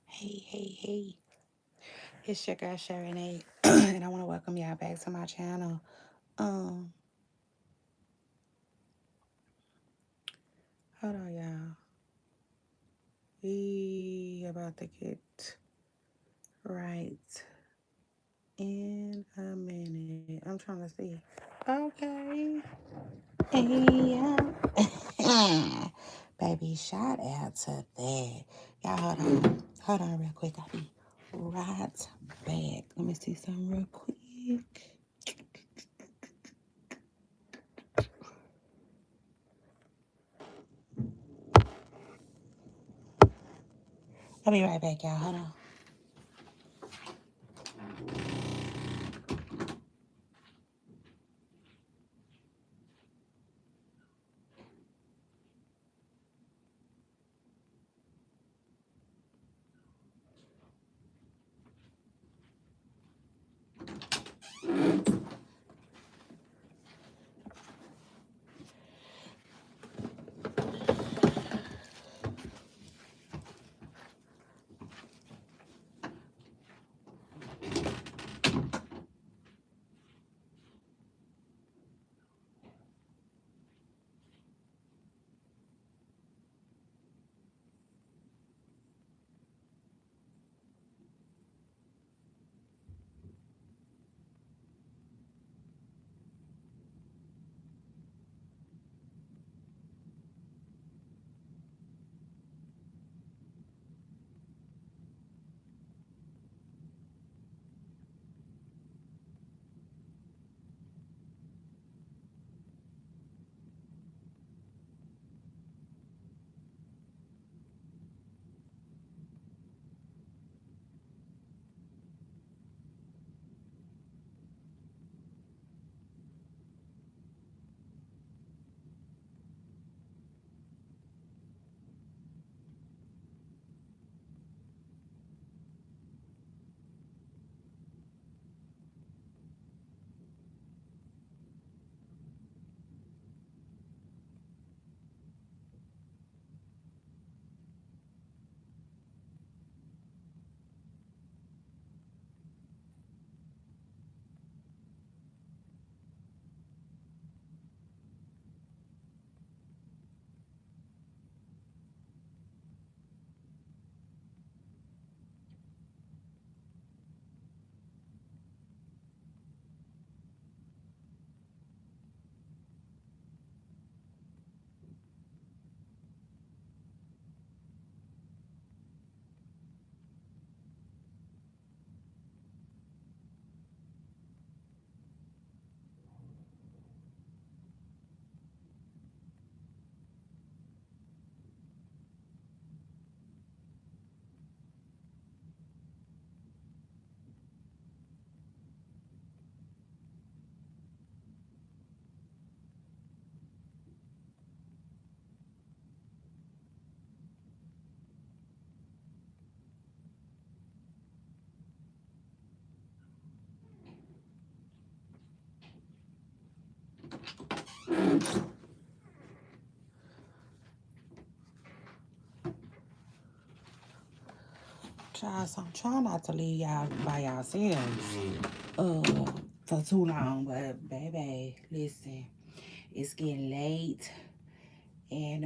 Hey. It's your girl Sharanae, and I want to welcome y'all back to my channel. Um, Hold on, y'all. We about to get right in a minute. I'm trying to see. Okay. Yeah. Baby, shout out to that. Y'all, hold on. Hold on real quick. I'll be right back. Let me see something real quick. I'll be right back, y'all. Hold on. Child, so I'm trying not to leave y'all by yourselves for too long, but baby, listen, it's getting late, and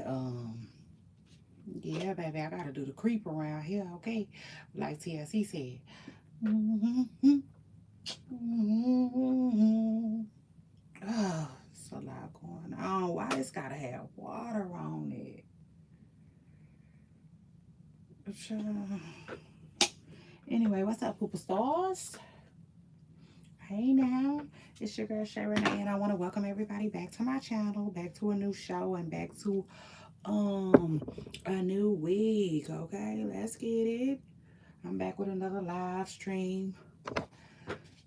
yeah, baby, I gotta do the creep around here, okay? Like TLC said. Mm-hmm. Mm-hmm. Oh, it's a lot going on. Why it's gotta have water on it? Child. Anyway, what's up, Pooper Stars? Hey now, it's your girl Shay Renee, and I want to welcome everybody back to my channel, back to a new show, and back to a new week. Okay, let's get it. I'm back with another live stream.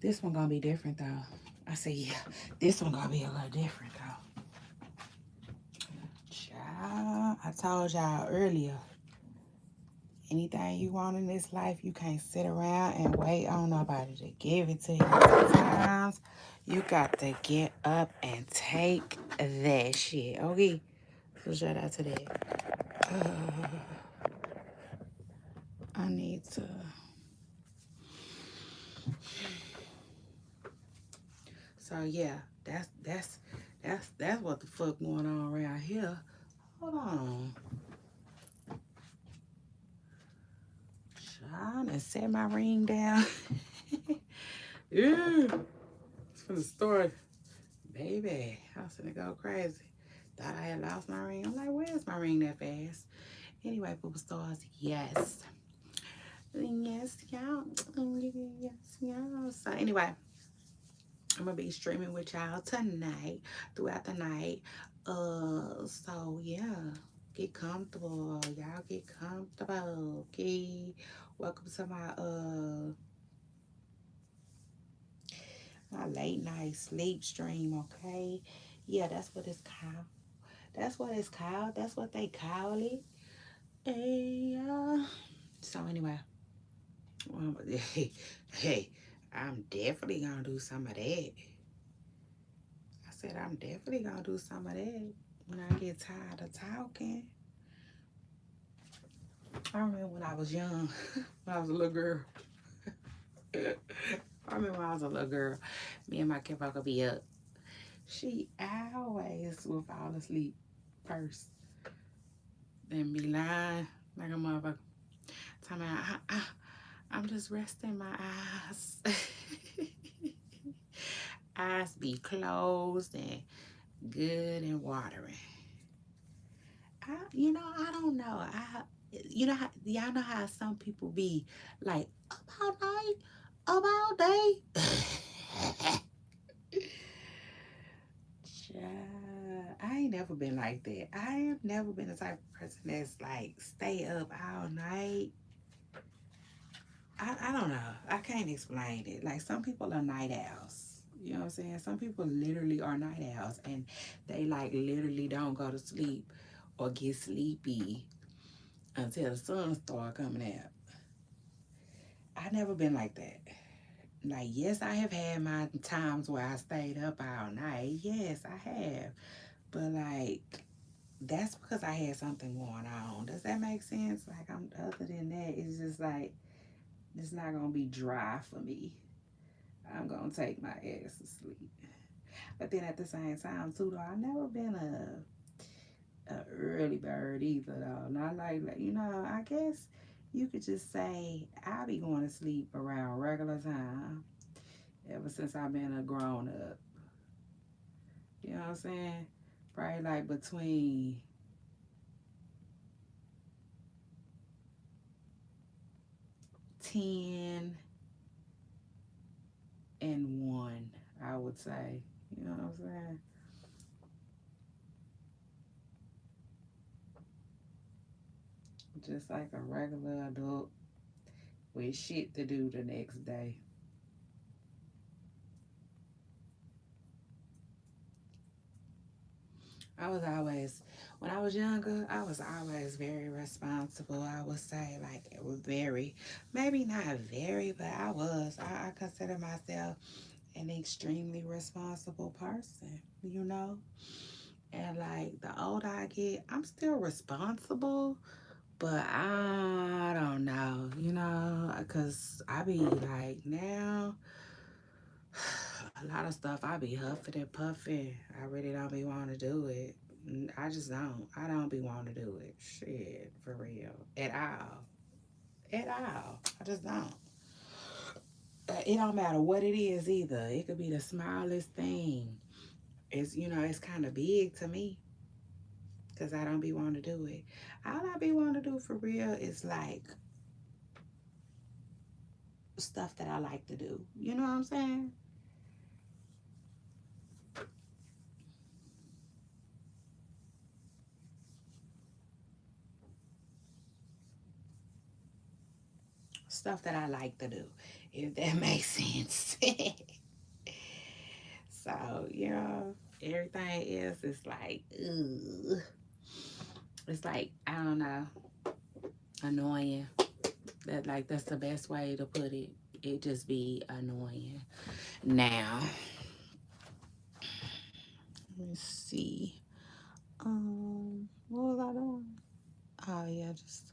This one gonna be different though. I say yeah, this one gonna be a little different though. Child, I told y'all earlier. Anything you want in this life, you can't sit around and wait on nobody to give it to you. Sometimes you got to get up and take that shit. Okay? So shout out to that. yeah, that's what the fuck going on around here. Hold on. Trying to set my ring down. Yeah. It's finna start. Baby, I was finna go crazy. Thought I had lost my ring. I'm like, where's my ring that fast? Anyway, Poopa Stars, yes. Yes, y'all. Yes, y'all. So anyway, I'm gonna be streaming with y'all tonight, throughout the night. So yeah, get comfortable. Y'all get comfortable. Okay. Welcome to my late night sleep stream, okay? Yeah, that's what it's called. That's what it's called. That's what they call it. Hey, so anyway, hey, hey, I'm definitely gonna do some of that. I said I'm definitely gonna do some of that when I get tired of talking. I remember when I was young, when I was a little girl. I remember when I was a little girl, me and my kid could be up. She always would fall asleep first, then be lying like a motherfucker. Tell me, I'm just resting my eyes. Eyes be closed and good and watering. I don't know. Y'all know how some people be like up all night, up all day. I ain't never been like that. I have never been the type of person that's like stay up all night. I don't know. I can't explain it. Like some people are night owls. You know what I'm saying? Some people literally are night owls and they like literally don't go to sleep or get sleepy until the sun start coming out. I never been like that. Like, yes, I have had my times where I stayed up all night. Yes, I have. But like that's because I had something going on. Does that make sense? Like I'm other than that, it's just like it's not gonna be dry for me. I'm gonna take my ass to sleep. But then at the same time too though, I've never been a early bird either though. Not like I guess you could just say I'll be going to sleep around regular time ever since I've been a grown up. You know what I'm saying? Probably like between 10 and 1, I would say. You know what I'm saying? Just like a regular adult with shit to do the next day. I was always, when I was younger, I was always very responsible. I would say, like, it was very, maybe not very, but I was. I consider myself an extremely responsible person, you know? And, like, the older I get, I'm still responsible, but I don't know, because I be like, now, a lot of stuff I be huffing and puffing. I really don't be wanting to do it. I just don't. I don't be wanting to do it. Shit, for real. At all. At all. I just don't. It don't matter what it is either. It could be the smallest thing. It's kind of big to me because I don't be wanting to do it. All I be wanting to do for real is like stuff that I like to do. You know what I'm saying? Stuff that I like to do, if that makes sense. So, everything else is like, ugh. It's like, I don't know, annoying. That's the best way to put it. It just be annoying. Now, let me see. What was I doing? Oh yeah, just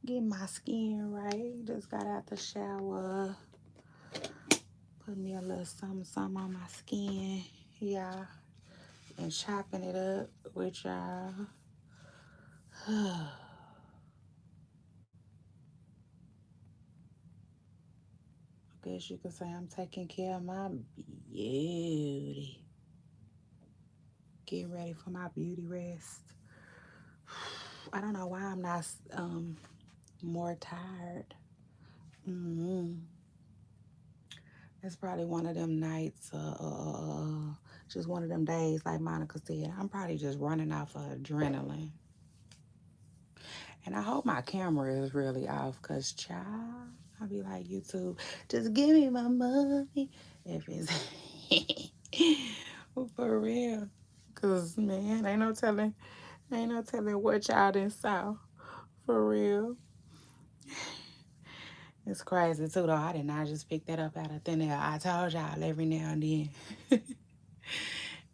getting my skin right. Just got out the shower. Put me a little something, something on my skin, y'all. And chopping it up with y'all. I guess you could say I'm taking care of my beauty. Getting ready for my beauty rest. I don't know why I'm not more tired. Mm-hmm. It's probably one of them nights, just one of them days, like Monica said. I'm probably just running off of adrenaline. And I hope my camera is really off, because, child, I'll be like, YouTube, just give me my money. If it's for real. Because, man, ain't no telling what y'all done saw. For real. It's crazy, too, though. I did not just pick that up out of thin air. I told y'all every now and then.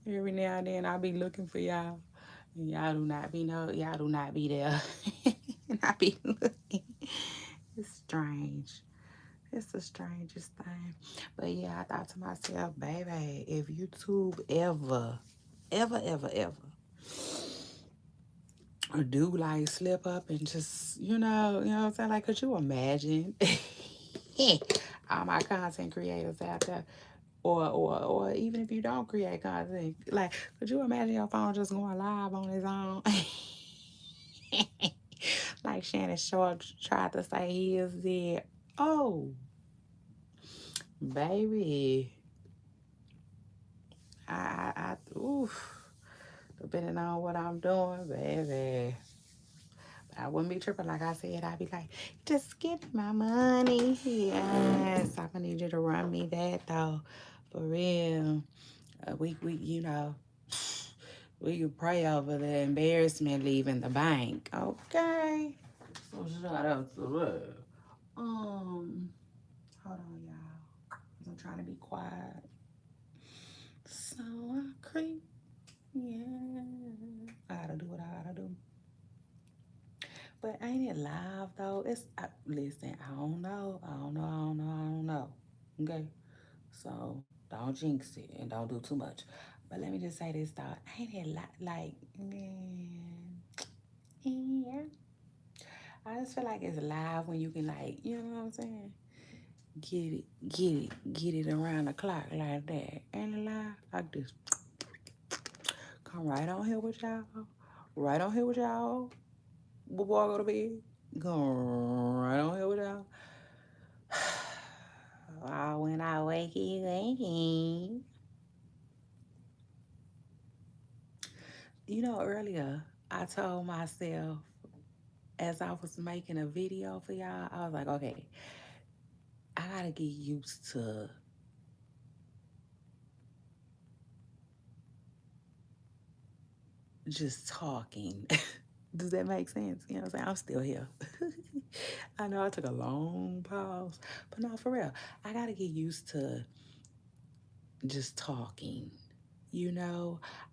Every now and then I'll be looking for y'all. And y'all do not be there. And I be looking. It's strange. It's the strangest thing. But yeah, I thought to myself, baby, if YouTube ever do like slip up and just, you know what I'm saying? Like, could you imagine all my content creators out there? Or even if you don't create content, like, could you imagine your phone just going live on its own? Like Shannon Sharp tried to say he is dead. Oh, baby. Oof. Depending on what I'm doing, baby. But I wouldn't be tripping. Like I said, I'd be like, just give me my money. Yes, I'm gonna need you to run me that though. For real. We can pray over the embarrassment leaving the bank. Okay. So shout out to that. Hold on, y'all. 'Cause I'm trying to be quiet. So I creep. Yeah. I gotta do what I gotta do. But ain't it live though? Listen, I don't know. I don't know. Okay. So don't jinx it and don't do too much. But let me just say this though. Ain't it like, man? Yeah. I just feel like it's live when you can, like, you know what I'm saying? Get it around the clock like that. Ain't it live? Like this. Come right on here with y'all. Right on here with y'all. Before I go to bed. Come right on here with y'all. Oh, when I wakey. Earlier I told myself as I was making a video for y'all, I was like, okay, I gotta get used to just talking. Does that make sense? You know what I'm saying? I'm still here. I know I took a long pause, but no, for real, I gotta get used to just talking.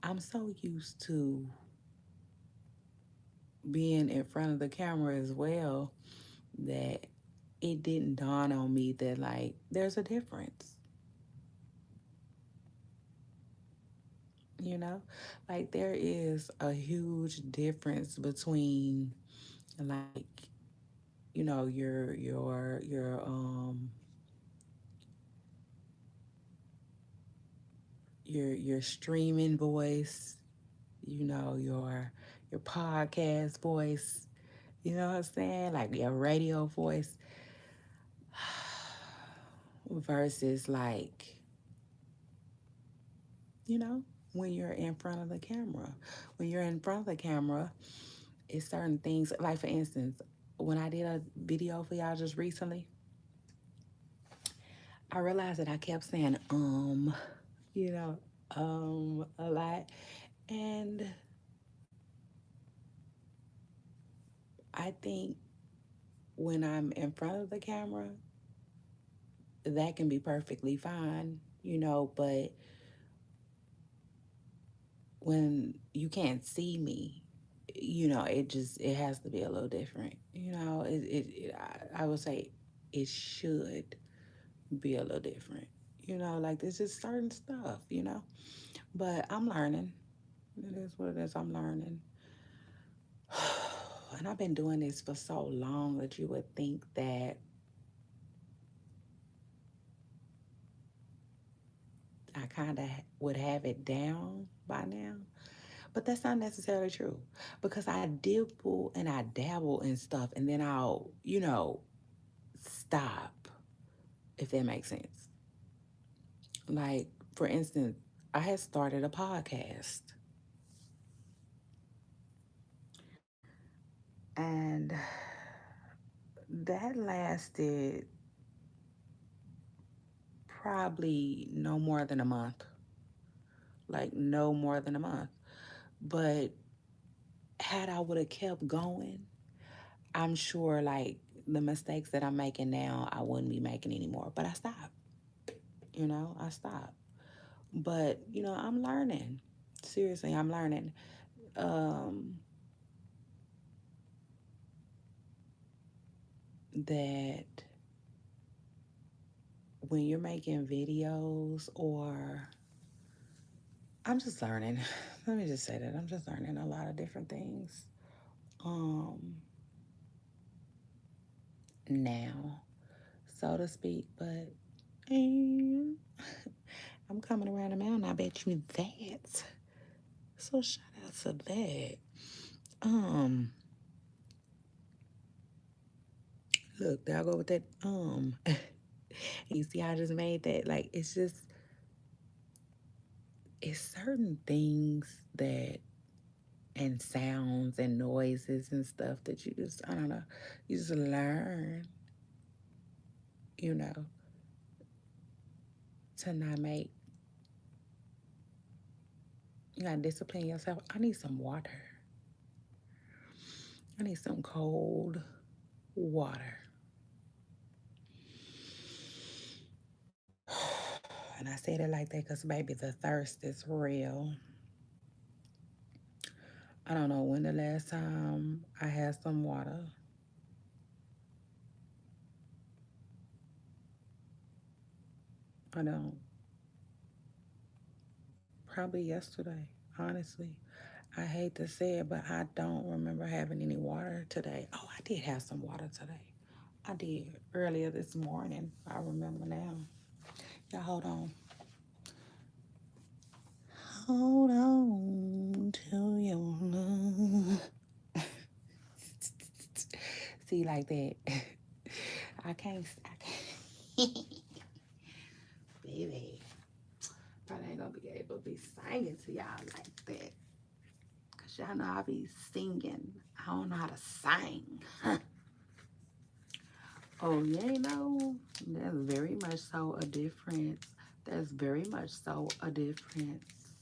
I'm so used to being in front of the camera as well that it didn't dawn on me that, like, there's a difference. You know, like, there is a huge difference between, like, your streaming voice, your podcast voice, you know what I'm saying? Like your radio voice versus, like, you know, when you're in front of the camera. When you're in front of the camera, it's certain things, like, for instance, when I did a video for y'all just recently, I realized that I kept saying you know, a lot. And I think when I'm in front of the camera, that can be perfectly fine, but when you can't see me, it has to be a little different. I would say it should be a little different, Like there's just certain stuff. But I'm learning. It is what it is. I'm learning. And I've been doing this for so long that you would think that I kind of would have it down by now. But that's not necessarily true because I dibble and I dabble in stuff and then I'll stop, if that makes sense. Like, for instance, I had started a podcast and that lasted probably no more than a month. Like, no more than a month. But had I would have kept going, I'm sure like the mistakes that I'm making now, I wouldn't be making anymore. But I stopped. I stopped. But, I'm learning. Seriously, I'm learning. Um, that when you're making videos or I'm just learning. Let me just say that. I'm just learning a lot of different things. Um, now, so to speak, but and I'm coming around the mountain, I bet you that. So shout out to that. Um, Look, there I go with that. You see how I just made that? Like it's certain things that and sounds and noises and stuff that you just I don't know, you just learn, you know, to not make you gotta discipline yourself. I need some water. I need some cold water. And I said it like that because baby the thirst is real. I don't know when the last time I had some water. I don't. Probably yesterday, honestly. I hate to say it, but I don't remember having any water today. Oh, I did have some water today. I did earlier this morning. I remember now. Y'all hold on. Hold on to your love. See, like that. I can't. Baby. Probably ain't gonna be able to be singing to y'all like that. Cause y'all know I be singing. I don't know how to sing. Oh, there's very much so a difference. There's very much so a difference.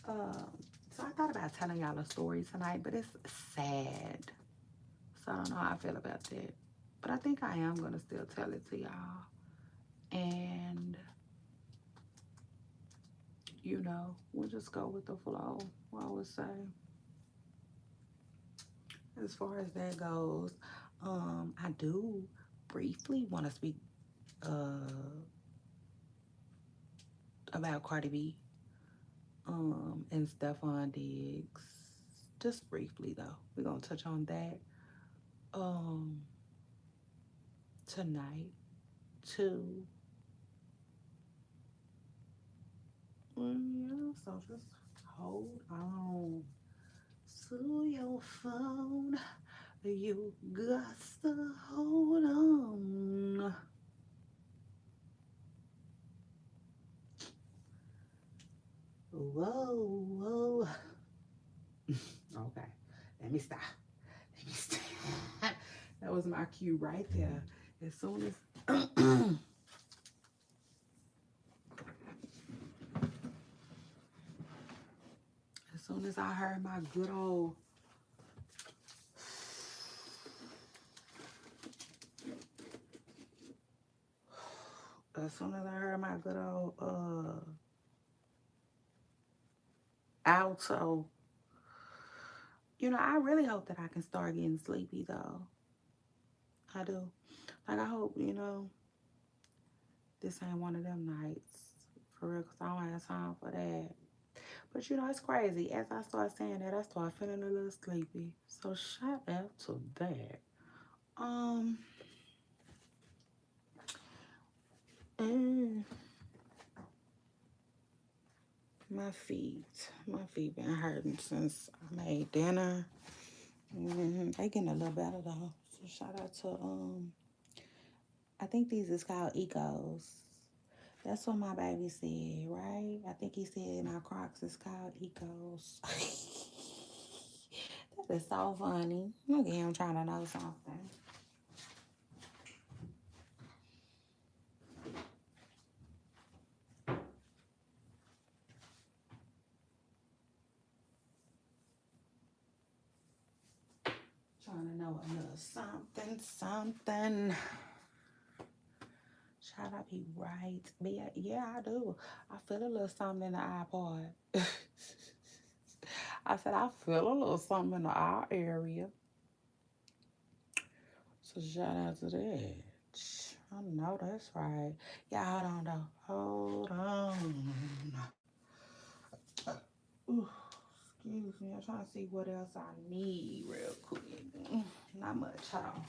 Um, so I thought about telling y'all a story tonight, but it's sad. So I don't know how I feel about that. But I think I am gonna still tell it to y'all. And we'll just go with the flow, I would say. As far as that goes, I do briefly want to speak uh about Cardi B and Stefon Diggs. Just briefly though. We're gonna touch on that um tonight too. So just hold on to your phone. You got to hold on. Whoa, whoa. Okay, let me stop. Let me stop. That was my cue right there. As soon as as soon as I heard my good old as soon as I heard my good old alto, I really hope that I can start getting sleepy though. I do. Like I hope, This ain't one of them nights. For real, because I don't have time for that. But you know, it's crazy. As I start saying that, I start feeling a little sleepy. So shout out to that. Um, and my feet been hurting since I made dinner. They getting a little better though. So shout out to I think these is called Ecos. That's what my baby said, right? I think he said my Crocs is called Ecos. That is so funny. Look at him trying to know something. Trying to know a little something. Should I be right? But yeah, I do. I feel a little something in the eye part. I said I feel a little something in the eye area. So shout out to that. I know that's right. Yeah, hold on though. Hold on. Ooh, excuse me. I'm trying to see what else I need real quick. Not much. Hold on.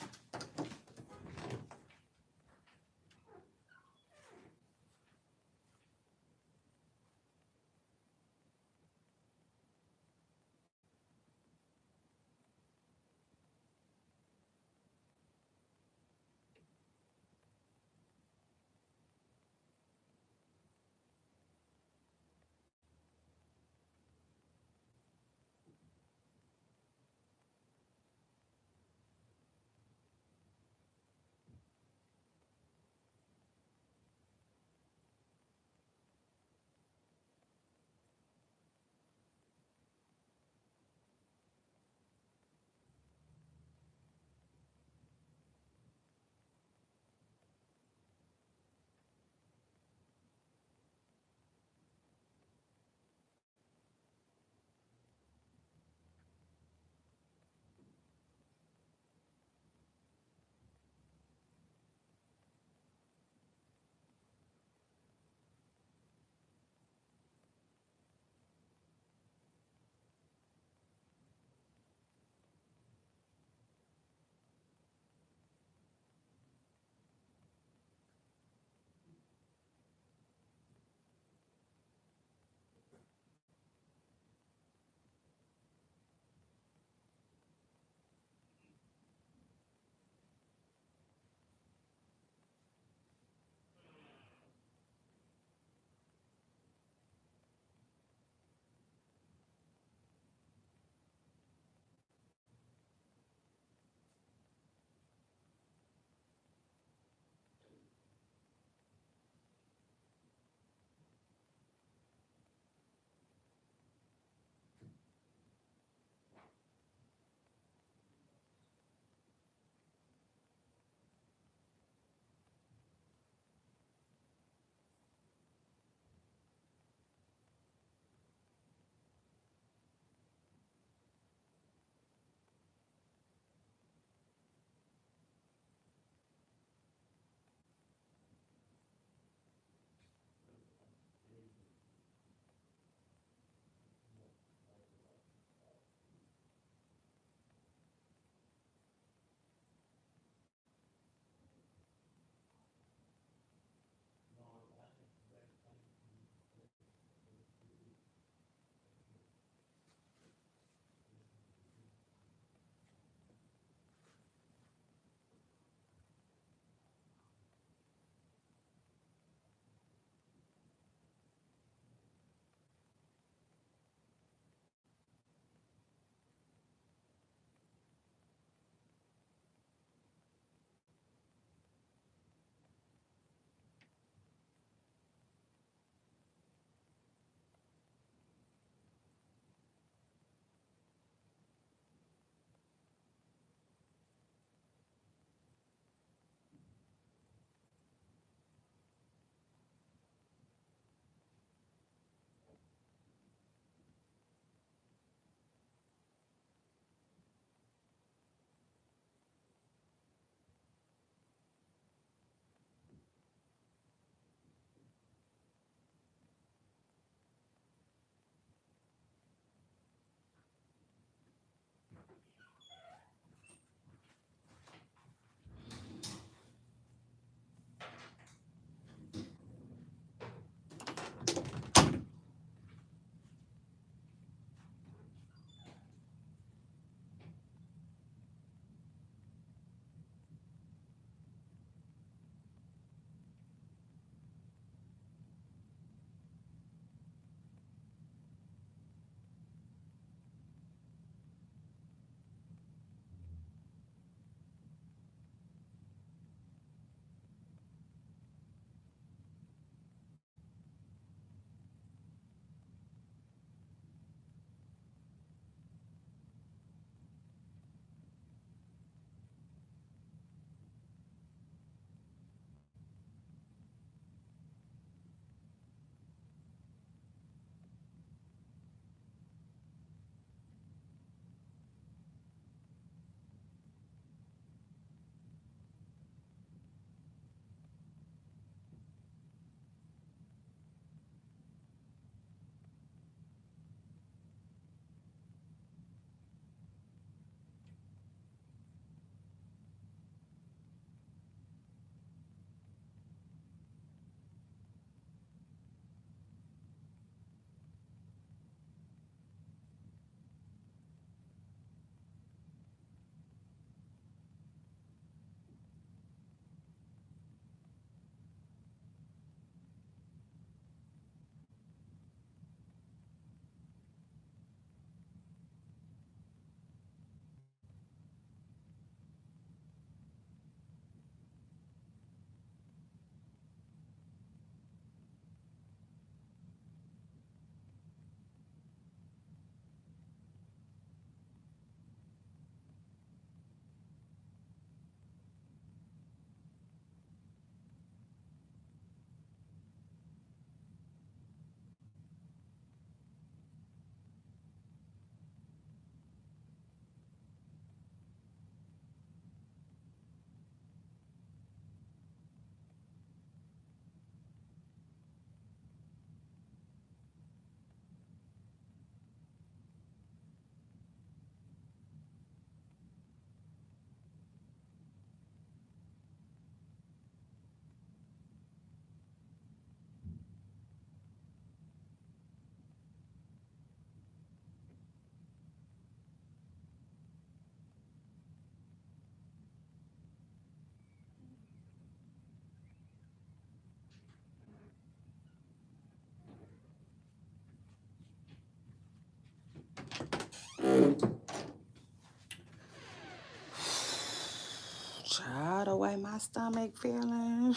Child, the way my stomach feeling.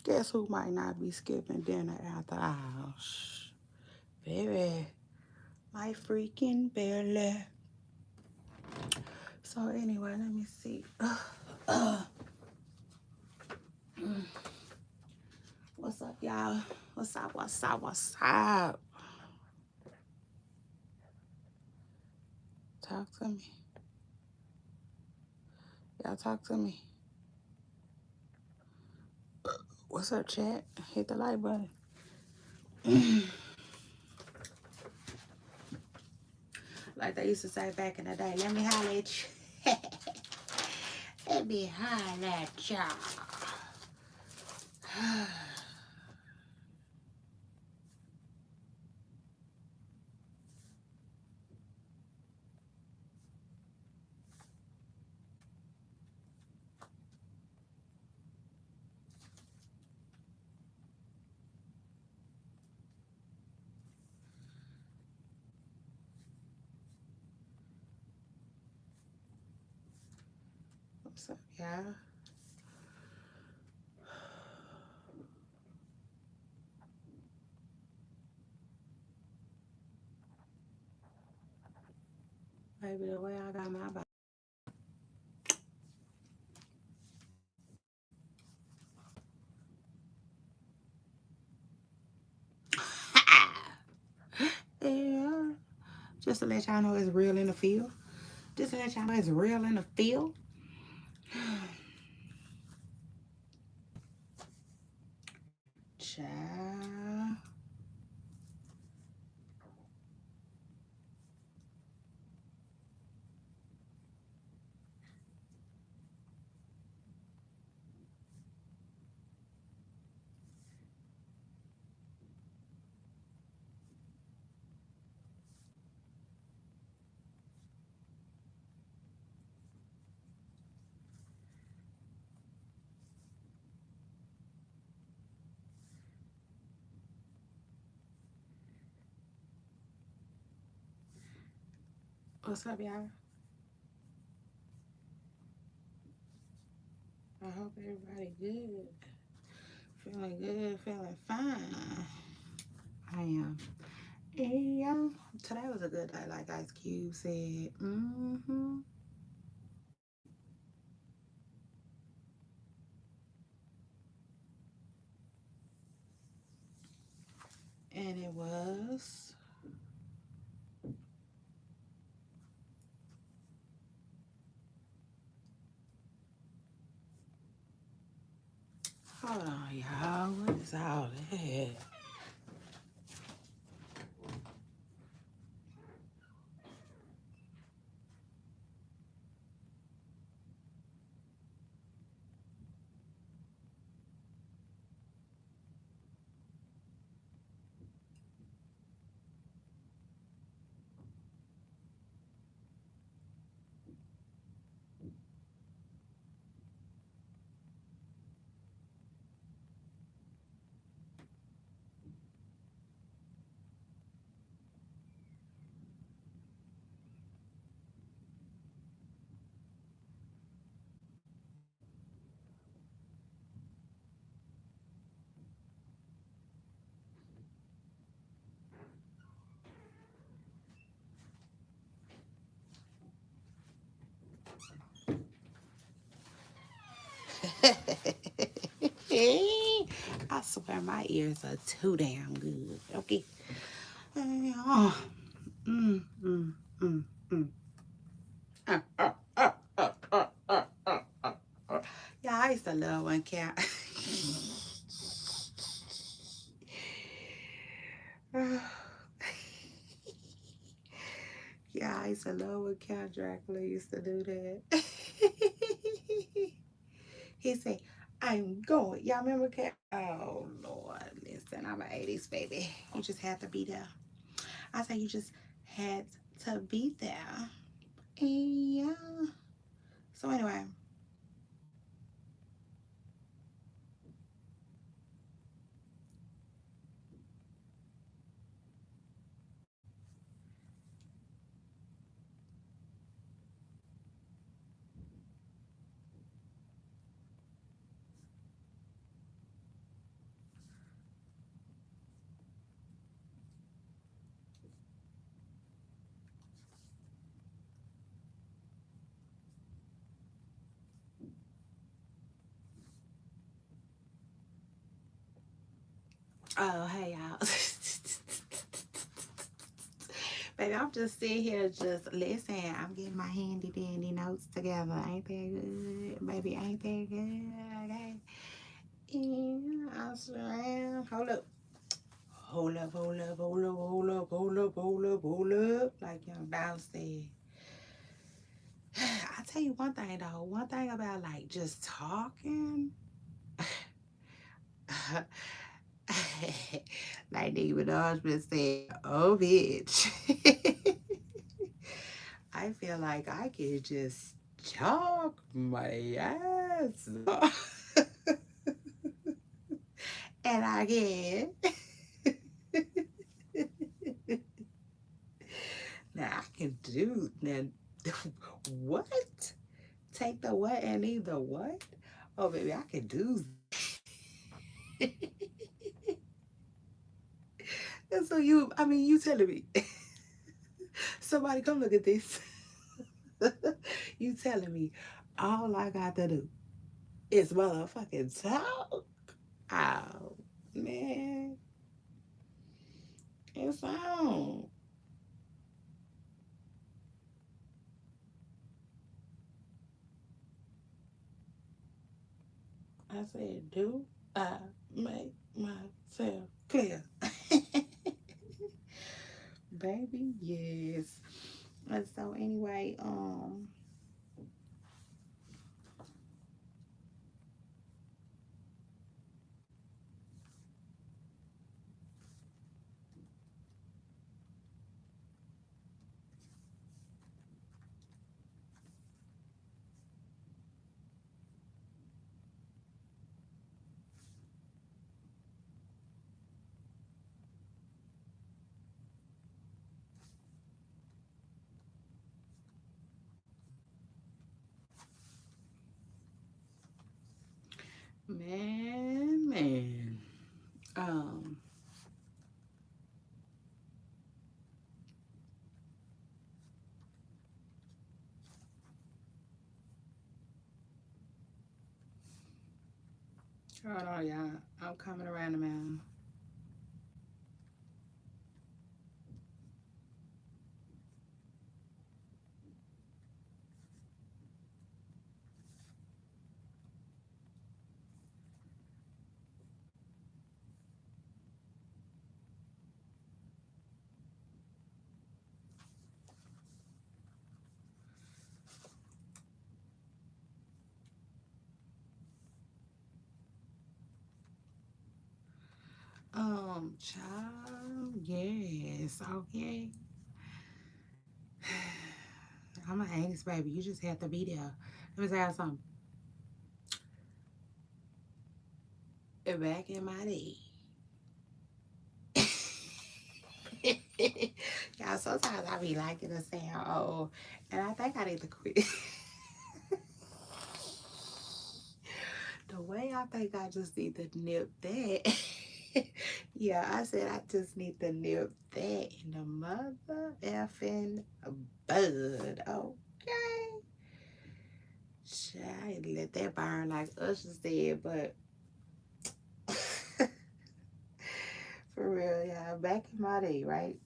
Guess who might not be skipping dinner after hours? Baby, my freaking belly. So anyway, let me see. What's up, y'all? What's up? What's up? What's up? Talk to me. Y'all talk to me. What's up, chat? Hit the like button. Like they used to say back in the day, let me holler at you. Let me holler at y'all. What's up, y'all? Maybe the way I got my body. Yeah. Just to let y'all know it's real in the field. Just to let y'all know it's real in the field. Child. What's up, y'all? I hope everybody good. Feeling good, feeling fine. I am. Yeah. Today was a good day, like Ice Cube said. And it was. Hold on, y'all. What is all that? I swear my ears are too damn good. Okay. Oh. Mm, mm, mm, mm. Yeah, I used to love when cat. Yeah, I used to love when Count Dracula used to do that. He said, I'm going. Y'all remember Cat? Oh, Lord. Listen, I'm an 80s baby. You just had to be there. I said, you just had to be there. Yeah. So, anyway. Oh, hey, y'all. Baby, I'm just sitting here just listen. I'm getting my handy dandy notes together. Ain't that good? Baby, ain't that good? Okay. Yeah, I sure am. Hold up. Hold up, hold up, hold up, hold up, hold up, hold up, hold up. Like young downstairs. I tell you one thing though. One thing about like just talking. Like Nicki Minaj been saying, oh bitch. I feel like I can just talk my ass off. And I can. Now I can do now. What? Take the what and leave the what? Oh baby, I can do. And so you telling me. Somebody come look at this. You telling me all I got to do is motherfucking talk. Oh man, it's on. I said, do I make myself clear? Baby, yes. And so anyway, man. Um, Hold on, y'all. I'm coming around the mountain. Child, yes, okay. I'm an anxious baby. You just have to be there. Let me tell you something. Back in my day. Y'all, sometimes I be liking to sound old, and I think I need to quit. The way I think I just need to nip that. Yeah, I said I just need to nip that in the mother effing bud. Okay. Child, I ain't let that burn like Usher said, but for real, yeah. Back in my day, right?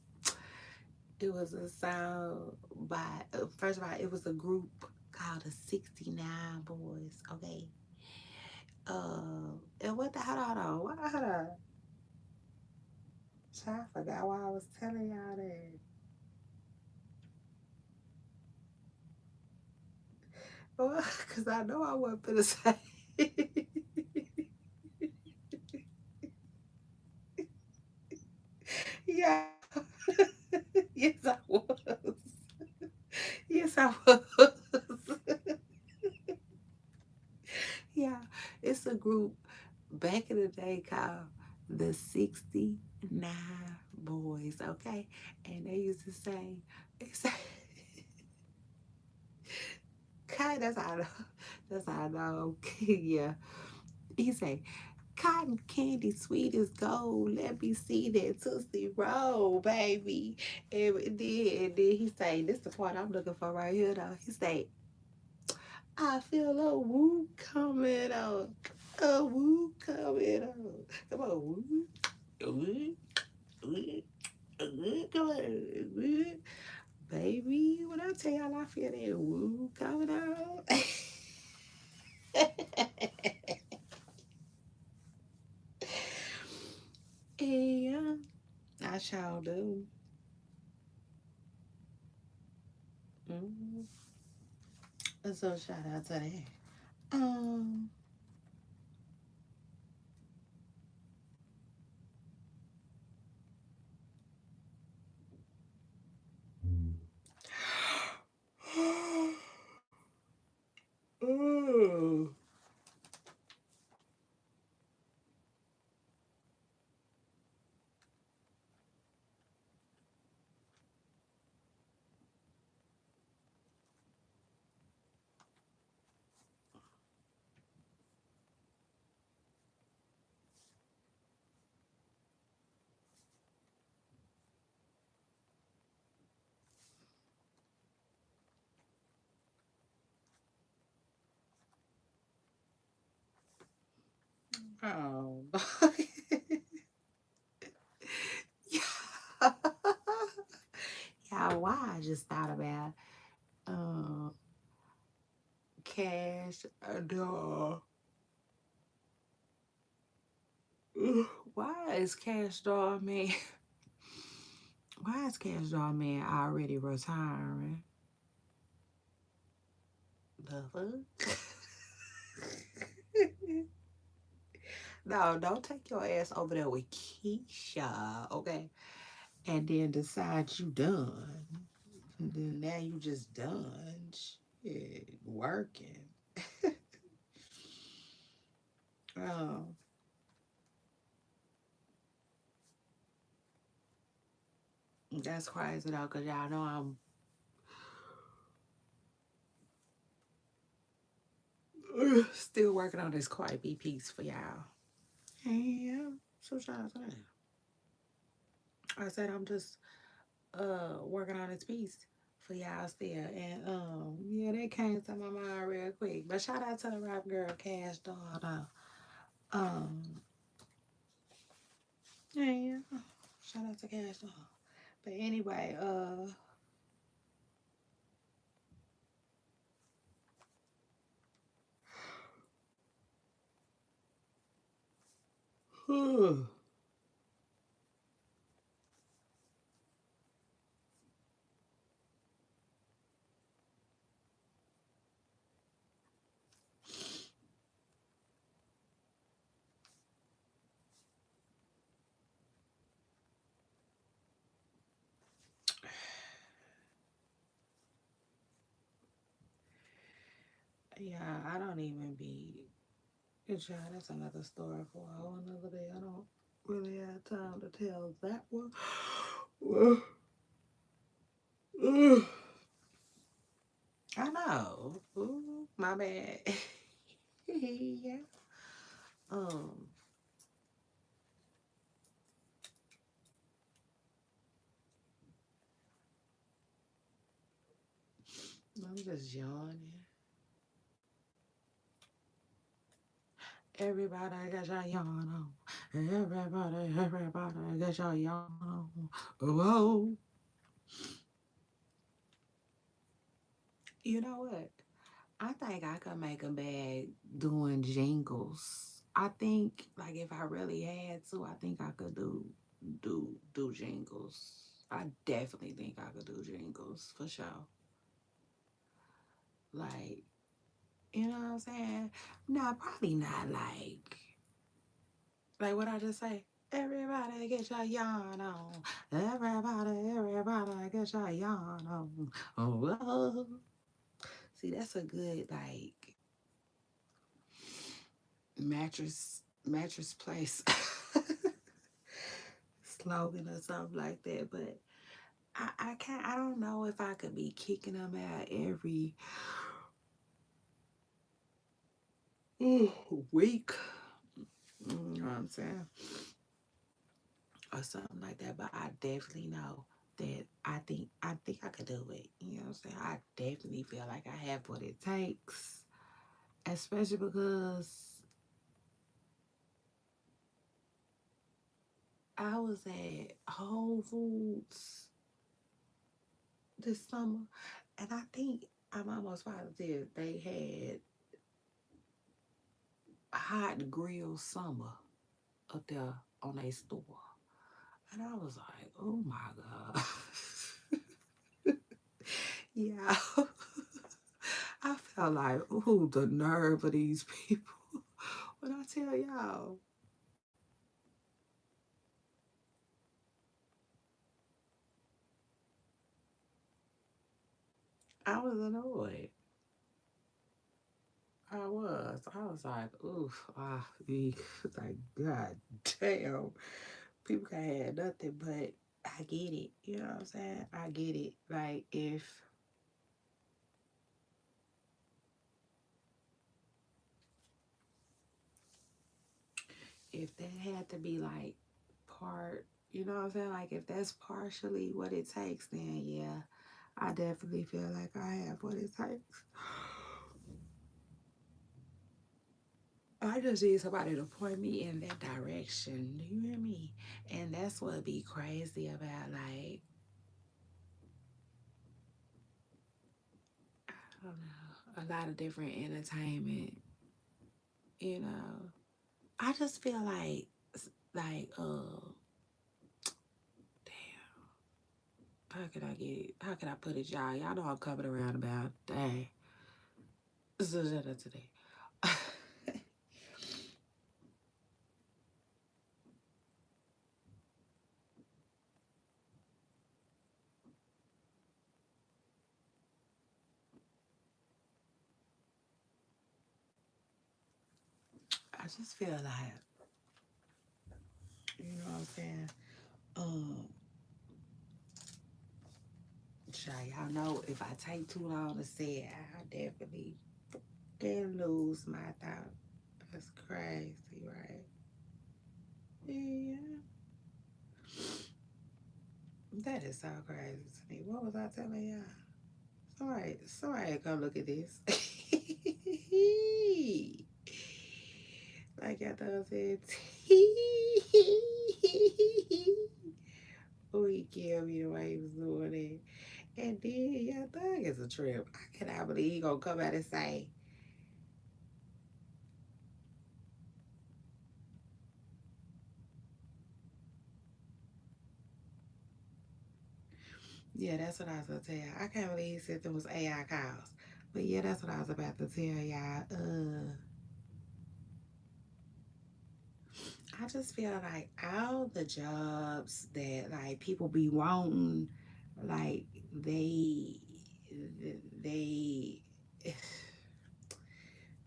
It was a song by, first of all, it was a group called the 69 Boys, okay? And what the, hold on. Child, I forgot why I was telling y'all that. Well, because I know I wasn't finna say. Yeah. Yes, I was. Yes, I was. Yeah, it's a group back in the day called the 69 Boys, okay? And they used to sing, it's, kind that's how I know, yeah. He say, cotton candy sweet as gold. Let me see that Tootsie Roll, baby. And then he say, this the part I'm looking for right here though. He say, I feel a woo coming on. A woo coming on. Come on, woo. Ooh, ooh, come on. Baby, when I tell y'all I feel that woo coming on. Yeah, I shall do. Mm. So shout out to that. Um, oh, oh. Yeah, why I just thought about um cash dog. Why is cash dog man? Why is cash dog man already retiring? The fuck? No, don't take your ass over there with Keisha, okay? And then decide you done. And then now you just done. Shit, working. Oh, that's crazy though, cause y'all know I'm still working on this Cardi B piece for y'all. Yeah, so shout out to that. I said I'm just working on this piece for y'all still. And yeah, that came to my mind real quick. But shout out to the rap girl Cash Doll though. Yeah, shout out to Cash Doll. But anyway, yeah, I don't even be child, that's another story for a whole another day. I don't really have time to tell that one. I know. Ooh, my bad. Yeah. Um, I'm just yawning. Everybody got your yawn on. Everybody got your yawn on. Whoa. You know what? I think I could make a bag doing jingles. I think like if I really had to, I think I could do jingles. I definitely think I could do jingles for sure. Like, you know what I'm saying? No, probably not like what I just say. Everybody get your yarn on. Everybody get your yarn on. Oh, whoa. See, that's a good like mattress place slogan or something like that. But I can't. I don't know if I could be kicking them out every week. You know what I'm saying? Or something like that. But I definitely know that I think I could do it. You know what I'm saying? I definitely feel like I have what it takes. Especially because I was at Whole Foods this summer, and I think I'm almost positive they had hot grill summer up there on a store. And I was like, oh my God. Yeah. I felt like, ooh, the nerve of these people. When I tell y'all, I was annoyed. I was like, oof, like, God damn. People can't have nothing, but I get it. You know what I'm saying? I get it. Like, if that had to be like part, you know what I'm saying? Like, if that's partially what it takes, then yeah, I definitely feel like I have what it takes. I just need somebody to point me in that direction. Do you hear me? And that's what be crazy about, like, I don't know, a lot of different entertainment, you know. I just feel like, damn, how could I put it, y'all? Y'all know I'm coming around about, dang. So shut up today. I just feel like, you know what I'm saying? Um, y'all know if I take too long to say it, I'll definitely can lose my thought. That's crazy, right? Yeah, that is so crazy to me. What was I telling y'all? Somebody come look at this. Like I thought I said, oh, he killed me the way he was doing it. And then your thug is a trip. I cannot believe he gonna come out and say, yeah, that's what I was gonna tell you. I can't believe he said there was AI calls. But yeah, that's what I was about to tell y'all. I just feel like all the jobs that like people be wanting, like they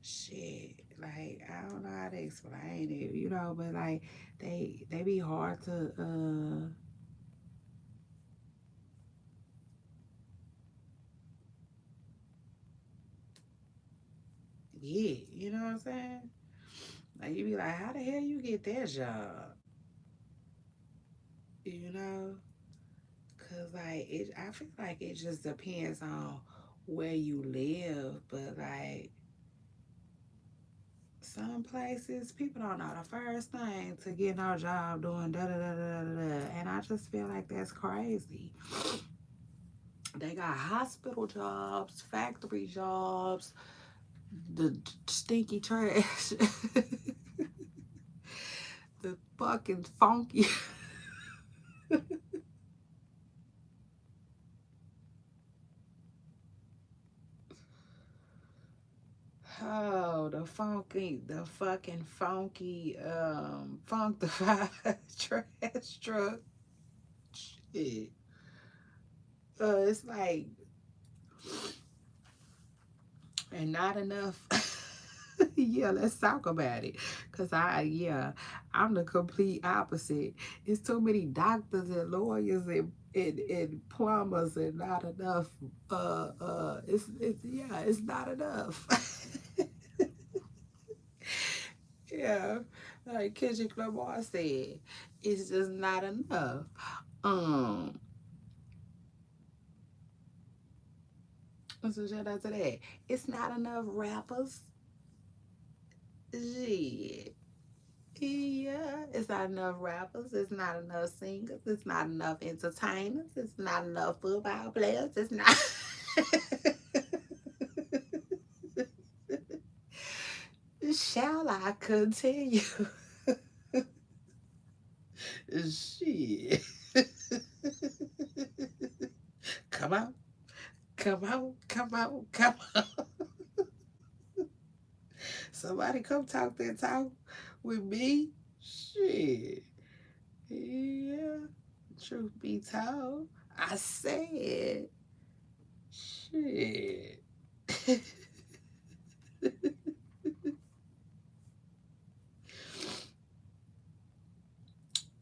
shit. Like I don't know how to explain it, you know, but like they be hard to get, you know what I'm saying? Like you be like, how the hell you get that job? You know? Cause like I feel like it just depends on where you live, but like some places people don't know the first thing to get no job doing da da da da da da, and I just feel like that's crazy. They got hospital jobs, factory jobs, the stinky trash, the fucking funky. Oh, the fucking funky, funkified trash truck. Shit. It's like, and not enough. Yeah, let's talk about it. Cause yeah, I'm the complete opposite. It's too many doctors and lawyers and plumbers and not enough. It's yeah, it's not enough. Yeah, like Kendrick Lamar said, it's just not enough. Um, so shout out to that. It's not enough rappers. Shit. Yeah, it's not enough rappers. It's not enough singers. It's not enough entertainers. It's not enough football players. It's not. Shall I continue? Shit. Come on. Come on. Come on. Come on. Somebody come talk that talk with me. Shit. Yeah. Truth be told, I said, shit.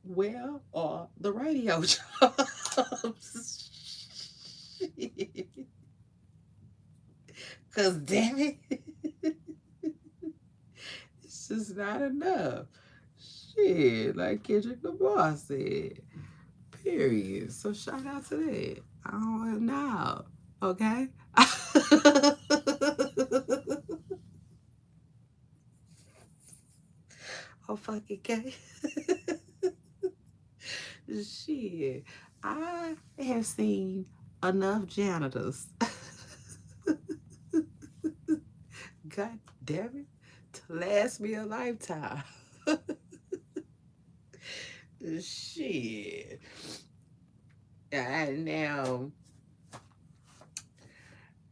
Where are the radio jobs? Because, damn it, it's just not enough. Shit, like Kendrick Lamar said. Period. So, shout out to that. I don't know. Okay? Oh, fucking gay. Shit. I have seen enough janitors. God damn it. To last me a lifetime. Shit. And now,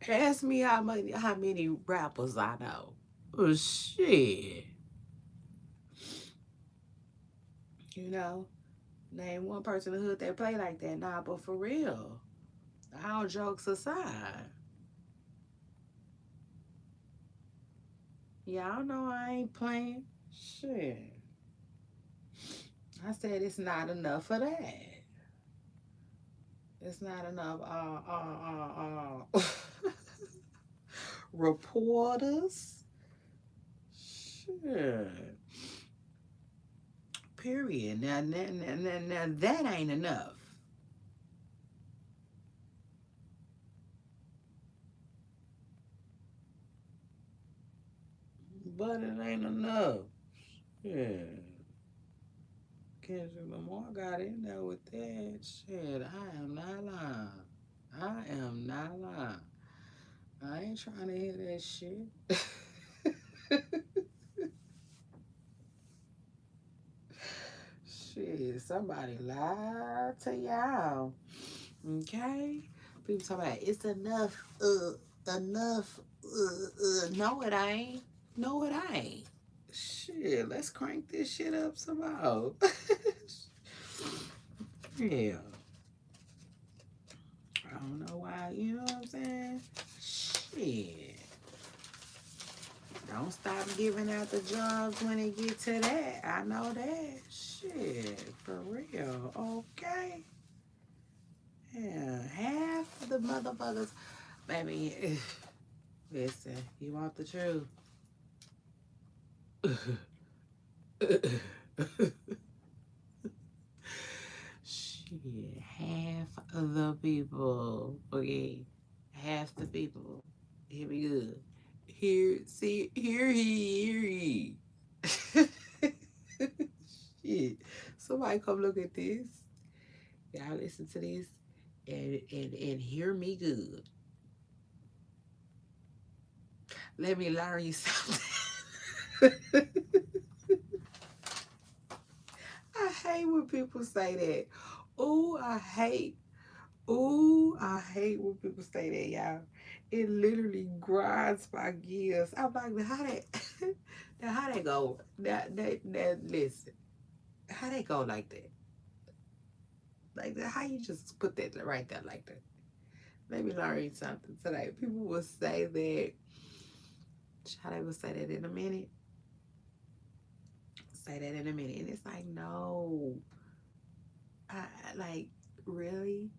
ask me how many rappers I know. Oh, shit. You know, name one person in the hood that play like that. Nah, but for real. All jokes aside. Y'all know I ain't playing. Shit. I said it's not enough of that. It's not enough reporters. Shit. Period. Now that ain't enough. But it ain't enough. Yeah. Kendrick Lamar got in there with that shit. I am not lying. I am not lying. I ain't trying to hear that shit. Shit, somebody lied to y'all. Okay? People talk about it's enough. No, it ain't. No, it ain't. Shit, let's crank this shit up some more. Yeah. I don't know why, you know what I'm saying? Shit. Don't stop giving out the jobs when it get to that. I know that. Shit. For real. Okay. Yeah. Half of the motherfuckers. Baby, listen, you want the truth? Shit. Half of the people. Okay. Half the people. Here we go. Here, see, here he. Shit. Somebody come look at this. Y'all listen to this and hear me good. Let me learn you something. I hate when people say that. Ooh, I hate when people say that, y'all. It literally grinds my gears. I'm like, now how they go? Listen, how they go like that? Like that? How you just put that right there like that? Let me learn you something today. People will say that. How they will say that in a minute? Say that in a minute, and it's like, no, like really.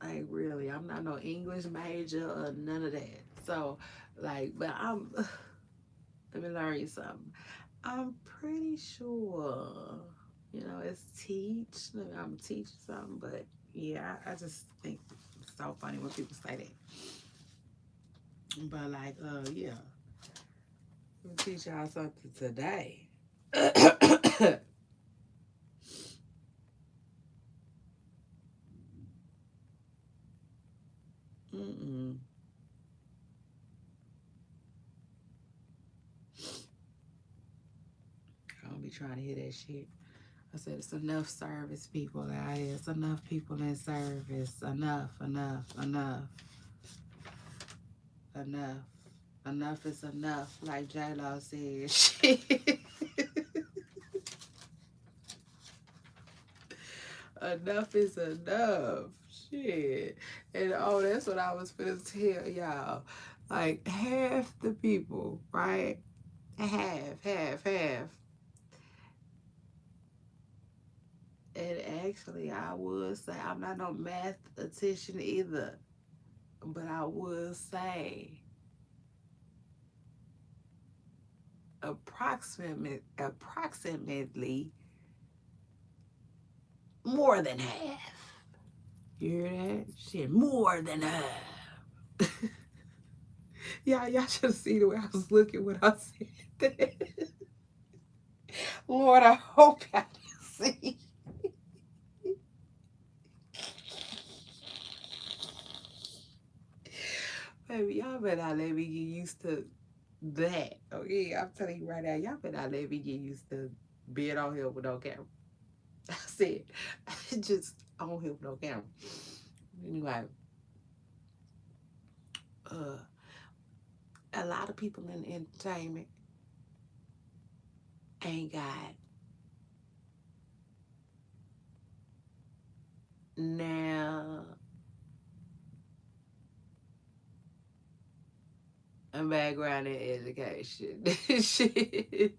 Like really, I'm not no English major or none of that. So, like, but let me learn you something. I'm pretty sure, it's teach. I'm teaching something, but yeah, I just think It's so funny when people say that. But like, yeah. Let me teach y'all something today. Mm-mm. I don't be trying to hear that shit. I said it's enough service people out here. It's enough people in service. Enough, enough, enough, enough. Enough is enough, like J-Lo said. Shit. Enough is enough. Shit. And oh, that's what I was finna tell y'all. Like half the people, right? Half. And actually, I would say I'm not no mathematician either, but I would say approximately more than half. You hear that? Shit, more than half. Y'all should have seen the way I was looking when I said that. Lord, I hope y'all can see. Baby, y'all better not let me get used to that. Okay, I'm telling you right now, y'all better not let me get used to being on here with no camera. I said, just on here with no camera. Anyway, uh, a lot of people in entertainment ain't got now a background in education. Shit.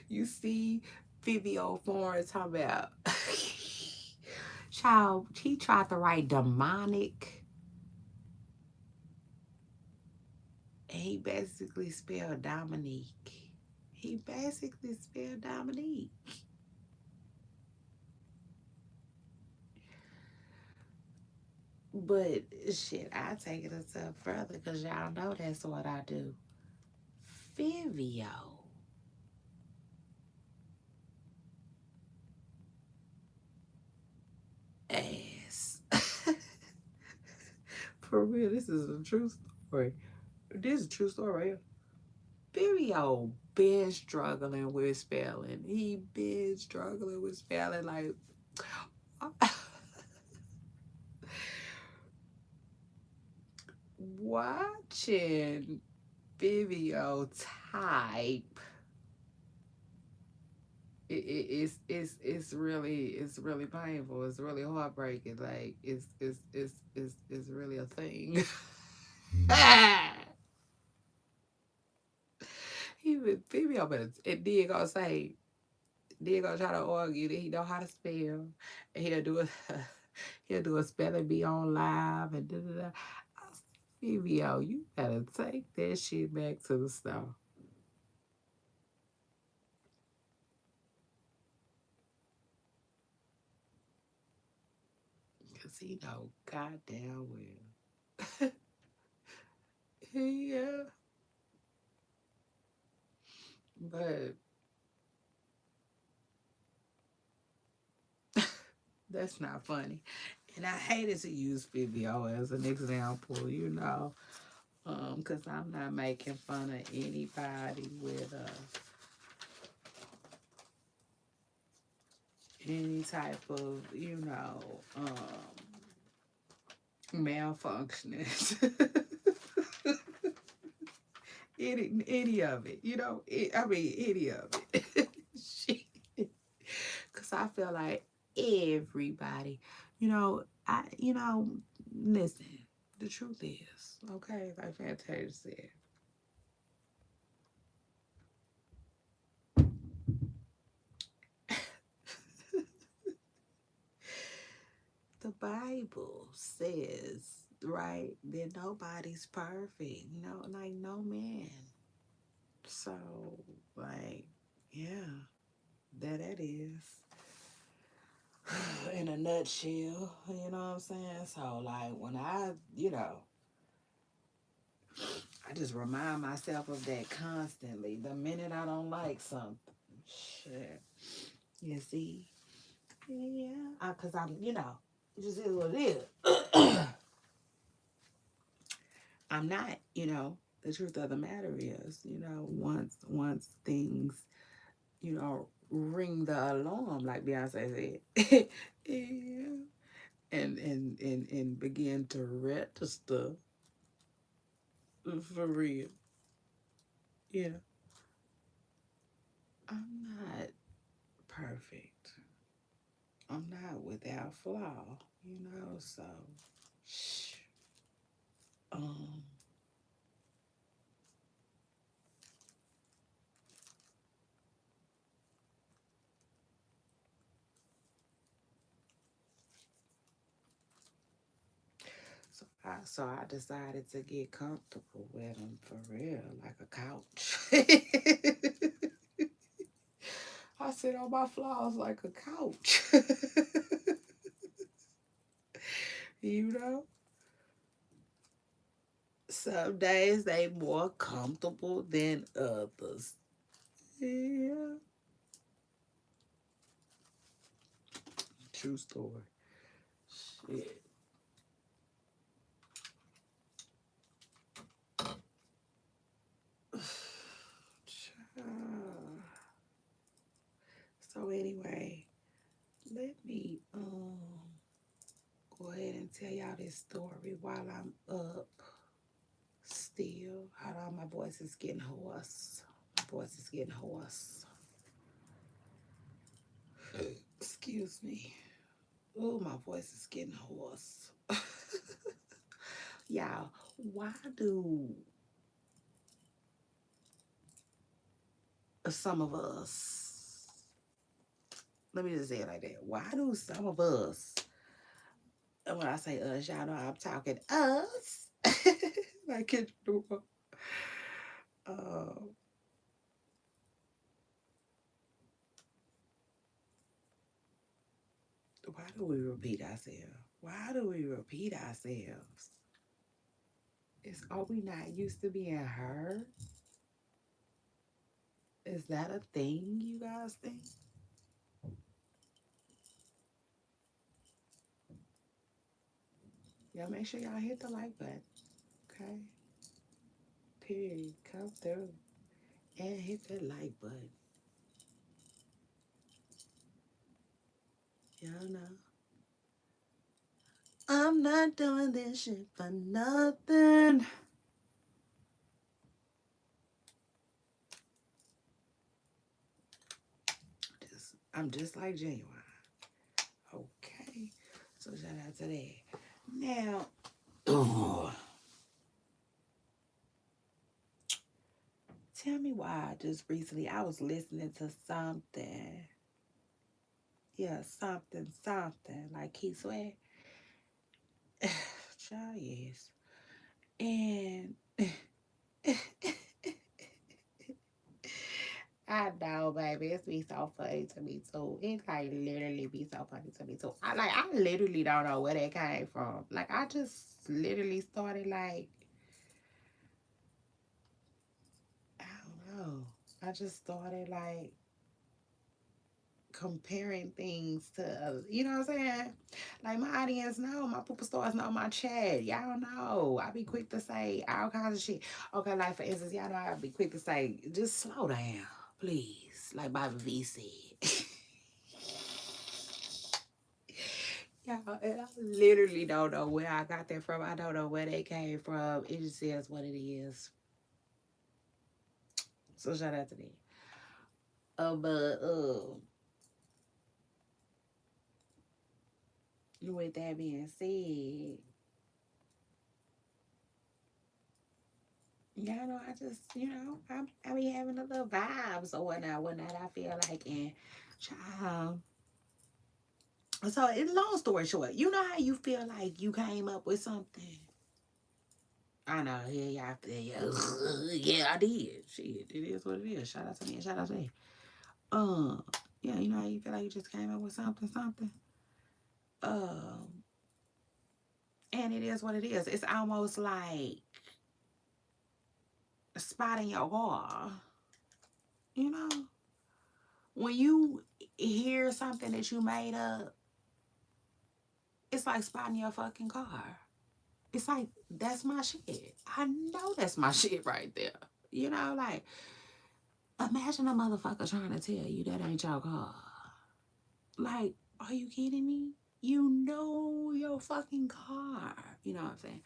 You see Vivio Foreign talking about child, he tried to write demonic and he basically spelled Dominique. He basically spelled Dominique. But shit, I take it a step further because y'all know that's what I do. Vivio. Ass. For real, this is a true story. This is a true story right here. Vivio been struggling with spelling. He been struggling with spelling like watching Vivio type. It's really painful. It's really heartbreaking. Like it's really a thing. Even Vivio, but it did gonna say, did gonna try to argue that he know how to spell, and he'll do a he'll do a spelling bee on live and da da da. I said, Vivio, you better take that shit back to the store. Cause he know goddamn well. Yeah. But that's not funny. And I hated to use Vivio as an example, because I'm not making fun of anybody with any type of, malfunctioning. any of it, any of it. Shit. Because I feel like everybody, listen, the truth is, okay, like Fantasia said, the Bible says, right, that nobody's perfect, like no man. So, like, yeah, that is. in a nutshell, you know what I'm saying? So, like, when I just remind myself of that constantly. The minute I don't like something, shit, you see? Yeah. Because it just is what it is. I'm not, the truth of the matter is, once things, ring the alarm, like Beyonce said, yeah, and begin to register for real. Yeah, I'm not perfect. I'm not without flaw, so shh. Um so I decided to get comfortable with them for real, like a couch. I sit on my flaws like a couch. you know? Some days they more comfortable than others. Yeah. True story. Shit. Child. So anyway, let me go ahead and tell y'all this story while I'm up still. Hold on, my voice is getting hoarse. My voice is getting hoarse. Excuse me. Oh, my voice is getting hoarse. Y'all, why do some of us, let me just say it like that, why do some of us, and when I say us, y'all know I'm talking us, like it, uh, why do we repeat ourselves? Why do we repeat ourselves? Are we not used to being heard? Is that a thing you guys think? Y'all make sure y'all hit the like button, okay? Period. Come through and hit that like button. Y'all know. I'm not doing this shit for nothing. I'm just like Genuine. Okay. So shout out to that. Now, tell me why just recently I was listening to something. Yeah, something. Like Keith Sweat. Child, yes. And I know, baby. It's be so funny to me too. It like literally be so funny to me too. I literally don't know where that came from. Like I just literally started like I don't know. I just started like comparing things to you know what I'm saying? Like my audience know, my pooper stars know my chat. Y'all know. I be quick to say all kinds of shit. Okay, like for instance, y'all know I be quick to say, just slow down, please. Like Bobby V said. Yeah, and I literally don't know where I got that from. I don't know where they came from. It just is what it is. So shout out to me. But with that being said, y'all know I just I be having a little vibes or whatnot. I feel like and child. So, in long story short, you know how you feel like you came up with something. I know, yeah, yeah, yeah, I did. Shit, it is what it is. Shout out to me and shout out to me. Yeah, you know how you feel like you just came up with something. Um, and it is what it is. It's almost like spotting your car. You know, when you hear something that you made up, it's like spotting your fucking car. It's like, that's my shit. I know that's my shit right there. Like, imagine a motherfucker trying to tell you that ain't your car. Like, are you kidding me? You know your fucking car. You know what I'm saying?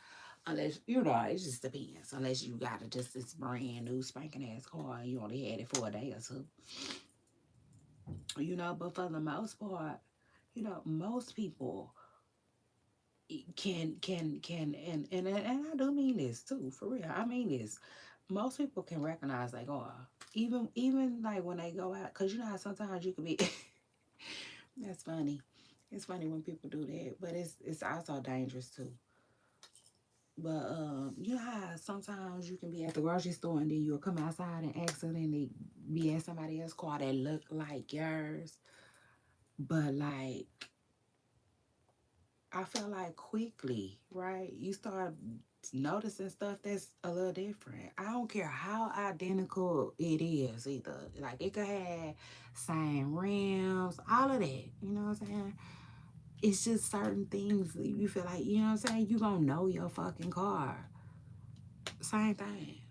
Unless, it just depends. Unless you got just this brand new spanking ass car and you only had it for a day or two. But for the most part, most people can and I do mean this too, for real. I mean this. Most people can recognize like, oh, even like when they go out, because you know how sometimes you can be that's funny. It's funny when people do that, but it's also dangerous too. But you know how sometimes you can be at the grocery store and then you'll come outside and accidentally be at somebody else's car that look like yours, but like I feel like quickly, right? You start noticing stuff that's a little different. I don't care how identical it is either. Like it could have same rims, all of that. You know what I'm saying? It's just certain things you feel like, you know what I'm saying? You gonna know your fucking car. Same thing.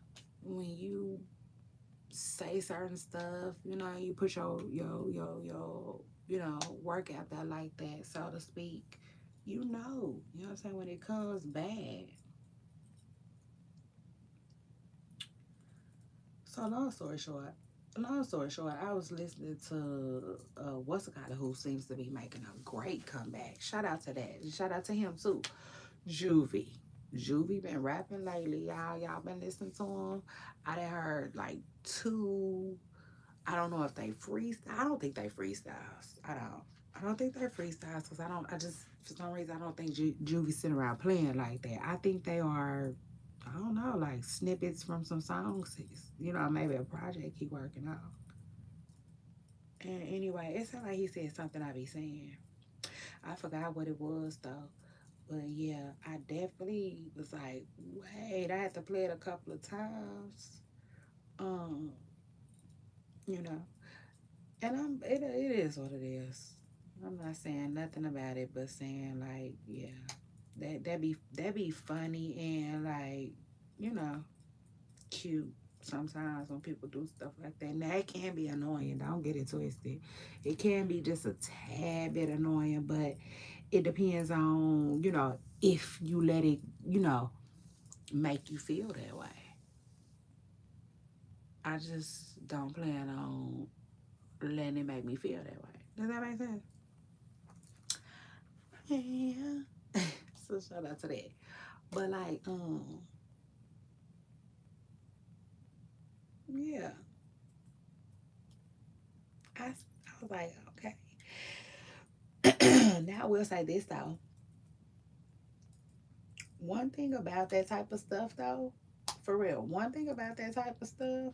When you say certain stuff, you put your work out there like that, so to speak. You know what I'm saying, when it comes bad. So long story short, I was listening to what's a guy who seems to be making a great comeback. Shout out to that. Shout out to him too. Juvie. Juvie been rapping lately, y'all. Y'all been listening to him. I done heard like two. I don't know if they freestyle. I don't think they freestyles. I don't think they're freestyles because I just, for some reason, I don't think Juvie sitting around playing like that. I think they are, I don't know, like snippets from some songs. Maybe a project he working on. And anyway, it sounded like he said something I be saying. I forgot what it was though. But yeah, I definitely was like, wait, I had to play it a couple of times. Um, you know, and it is what it is. I'm not saying nothing about it, but saying like, yeah, that be funny and like, you know, cute sometimes when people do stuff like that. Now it can be annoying. Don't get it twisted. It can be just a tad bit annoying, but it depends on, if you let it, make you feel that way. I just don't plan on letting it make me feel that way. Does that make sense? Yeah. So shout out to that. But like, yeah. I was like, okay. Now I will say this though. One thing about that type of stuff though, for real, one thing about that type of stuff,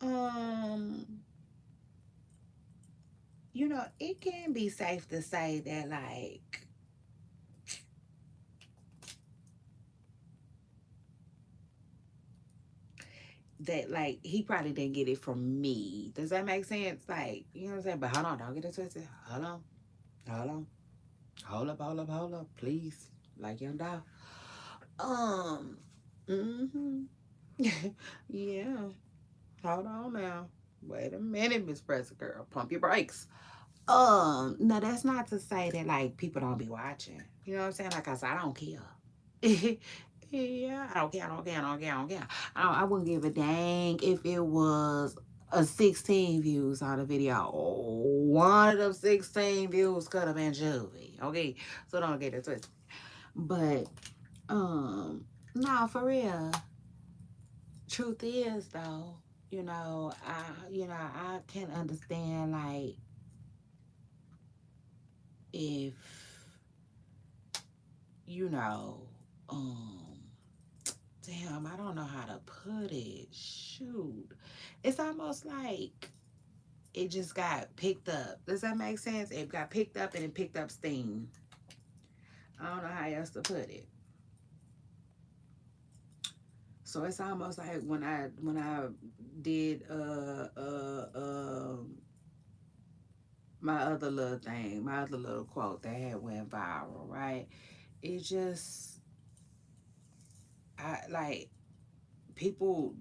um, it can be safe to say that like he probably didn't get it from me. Does that make sense? Like, you know what I'm saying? But hold on, don't get it twisted. Hold on. Hold on. Hold up, please. Like young dog. Um mm-hmm. Yeah. Hold on now. Wait a minute, Miss Presser Girl. Pump your brakes. No, that's not to say that like people don't be watching. You know what I'm saying? Like I said, I don't care. Yeah, I don't care, I don't care, I don't care, I don't care. I wouldn't give a dang if it was a 16 views on the video. One of them 16 views could have been Juvie. Okay, so don't get it twisted. But no, for real. Truth is though, I can understand like if you know, um damn, I don't know how to put it. Shoot. It's almost like it just got picked up. Does that make sense? It got picked up and it picked up steam. I don't know how else to put it. So it's almost like when I did my other little thing, my other little quote that had went viral, right? It just I like people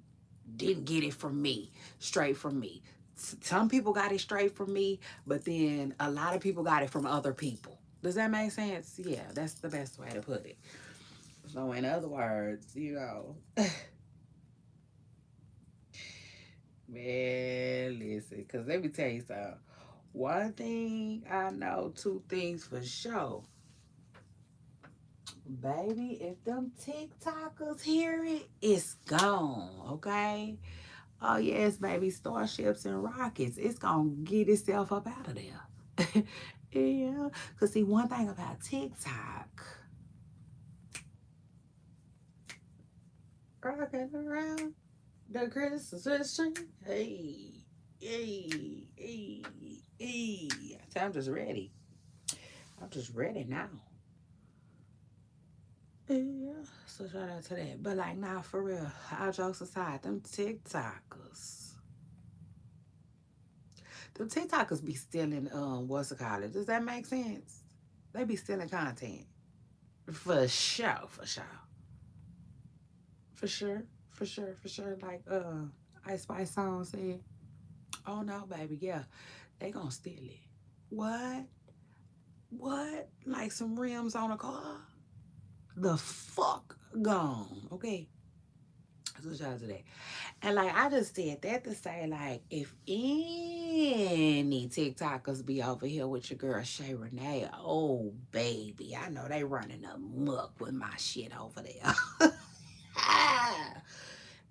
didn't get it from me, straight from me. Some people got it straight from me, but then a lot of people got it from other people. Does that make sense? Yeah, that's the best way to put it. So, in other words, man, listen, because let me tell you something. One thing I know, two things for sure. Baby, if them TikTokers hear it, it's gone, okay? Oh yes, baby, starships and rockets. It's gonna get itself up out of there. Yeah. Cause see, one thing about TikTok, rocking around the Christmas tree. Hey, hey, hey, hey. I'm just ready. I'm just ready now. Yeah. So shout out to that. But like now for real, all jokes aside, them TikTokers be stealing what's it called? Does that make sense? They be stealing content. For sure, for sure. For sure, for sure, for sure. Like Ice Spice song said, oh no, baby, yeah, they gonna steal it. What? What? Like some rims on a car? The fuck gone. Okay. So shout out to that. And like I just said that to say, like, if any TikTokers be over here with your girl Shay Renee, oh baby, I know they running amok with my shit over there.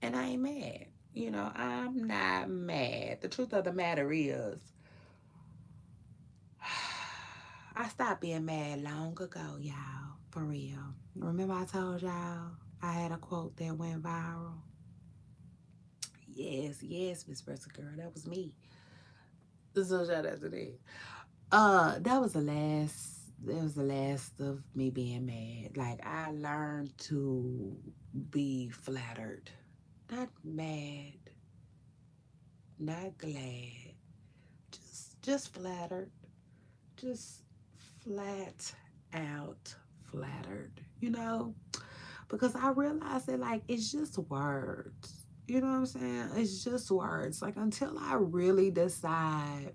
And I ain't mad. I'm not mad. The truth of the matter is, I stopped being mad long ago, y'all. For real. Remember I told y'all I had a quote that went viral? Yes, yes, Miss Pressa Girl, that was me. So shout out to that. That was the last of me being mad. Like I learned to be flattered. Not mad, not glad. Just flattered. Just flat out flattered, because I realized that like it's just words. You know what I'm saying? It's just words. Like until I really decide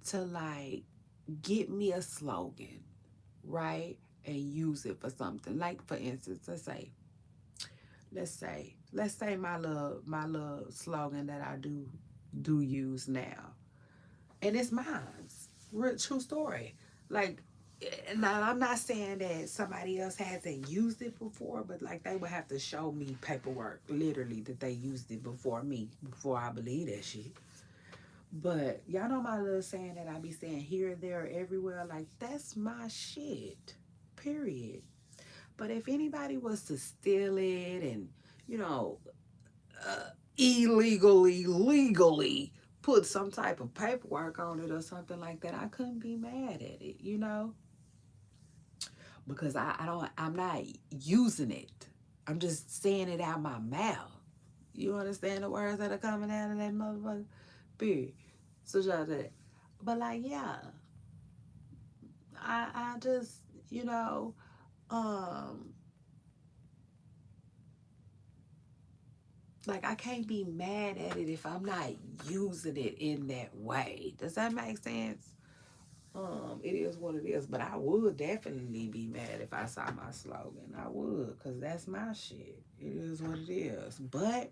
to like get me a slogan, right? And use it for something. Like for instance, let's say my little slogan that I do use now. And it's mine. Real true story. Like, now I'm not saying that somebody else hasn't used it before, but like they would have to show me paperwork, literally, that they used it before me, before I believe that shit. But y'all know my little saying that I be saying here, there, everywhere. Like that's my shit. Period. But if anybody was to steal it and you know illegally, legally put some type of paperwork on it or something like that, I couldn't be mad at it, because I'm not using it. I'm just saying it out my mouth. You understand the words that are coming out of that motherfucker? Period. So y'all that. But like, yeah, I just, um, like I can't be mad at it if I'm not using it in that way. Does that make sense? It is what it is, but I would definitely be mad if I saw my slogan. I would, cause that's my shit. It is what it is. But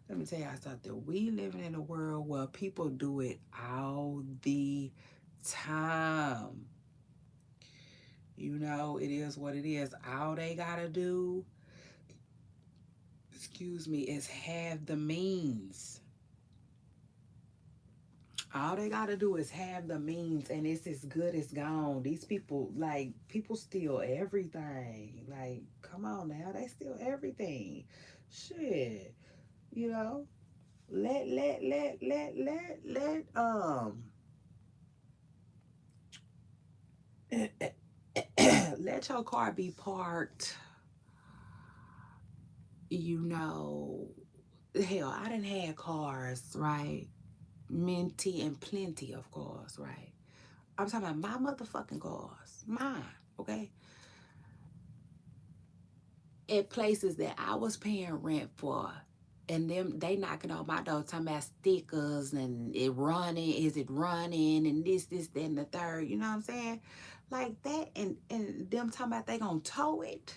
let me tell y'all something. We living in a world where people do it all the time. It is what it is. All they gotta do, excuse me, is have the means. All they gotta do is have the means, and it's as good as gone. These people, like, people steal everything. Like, come on now, they steal everything. Shit, you know. Let let your car be parked, you know, hell, I done had cars, right? Minty and plenty of cars, right? I'm talking about my motherfucking cars. Mine, okay? At places that I was paying rent for. And them they knocking on my door talking about stickers and it running, is it running, and this, that, and the third, you know what I'm saying? Like that, and them talking about they gonna tow it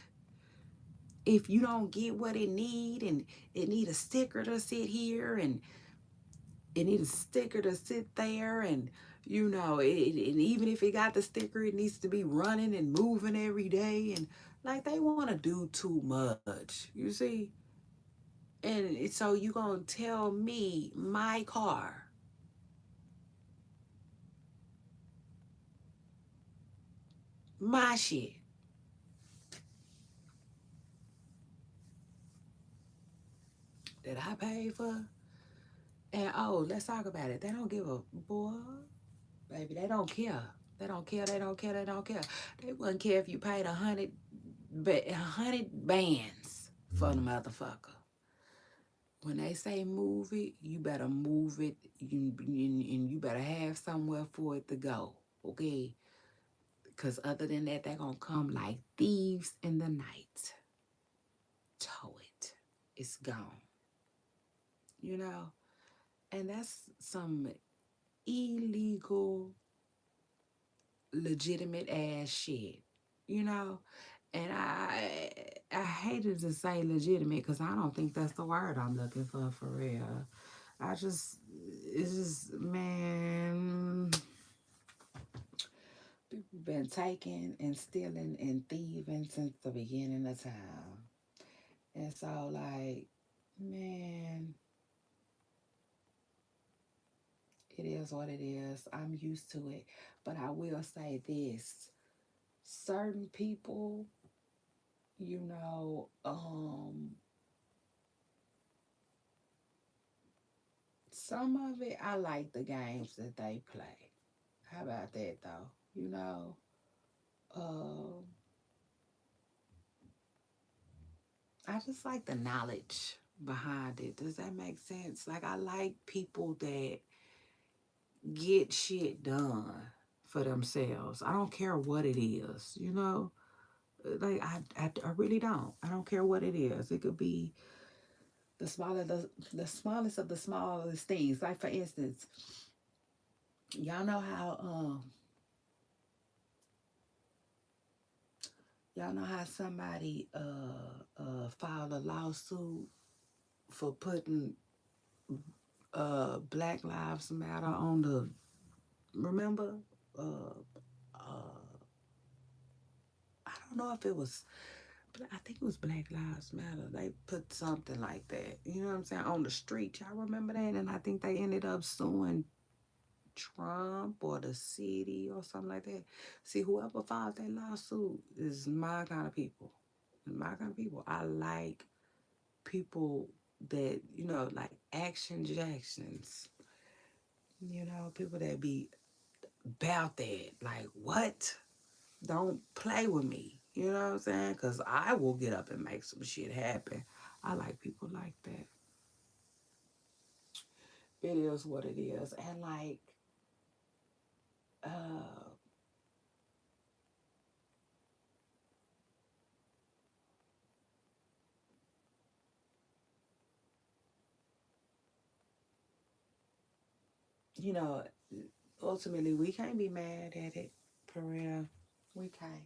if you don't get what it need, and it need a sticker to sit here, and it need a sticker to sit there, and and even if it got the sticker, it needs to be running and moving every day, and like they want to do too much, you see. And so you gonna tell me my car, my shit that I paid for, and oh, let's talk about it. They don't give a boy, baby. They don't care. They don't care. They don't care. They don't care. They wouldn't care if you paid $100 bands for the motherfucker. When they say move it, you better move it. And you better have somewhere for it to go. Okay? Because other than that, they're going to come like thieves in the night. Tow it. It's gone. You know? And that's some illegal, legitimate ass shit. You know? And I hated to say legitimate because I don't think that's the word I'm looking for real. I just, it's just, man, people been taking and stealing and thieving since the beginning of time. And so, like, man, it is what it is. I'm used to it. But I will say this, certain people, you know, some of it, I like the games that they play. How about that, though? You know, um, I just like the knowledge behind it. Does that make sense? Like, I like people that get shit done for themselves. I don't care what it is, you know? Like, I really don't. I don't care what it is. It could be the smallest of the smallest things. Like, for instance, y'all know how somebody filed a lawsuit for putting Black Lives Matter on the, remember? Uh, I don't know if it was, but I think it was Black Lives Matter. They put something like that, you know what I'm saying, on the street. Y'all remember that? And I think they ended up suing Trump or the city or something like that. See, whoever filed that lawsuit is my kind of people. My kind of people. I like people that, like Action Jacksons. People that be about that. Like, what? Don't play with me. You know what I'm saying? Because I will get up and make some shit happen. I like people like that. It is what it is. And like, uh, you know, ultimately we can't be mad at it, for real. We can't.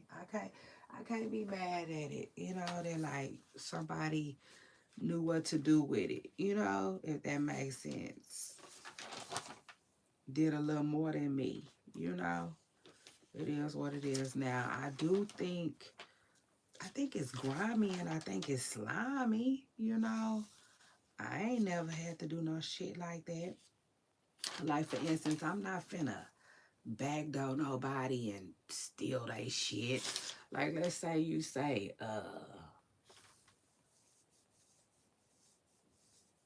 I can't be mad at it. They're like somebody knew what to do with it, if that makes sense. Did a little more than me, you know. It is what it is. Now, I think it's grimy and I think it's slimy. I ain't never had to do no shit like that. Like, for instance, I'm not finna backdoor nobody and steal they shit. Like, let's say you say,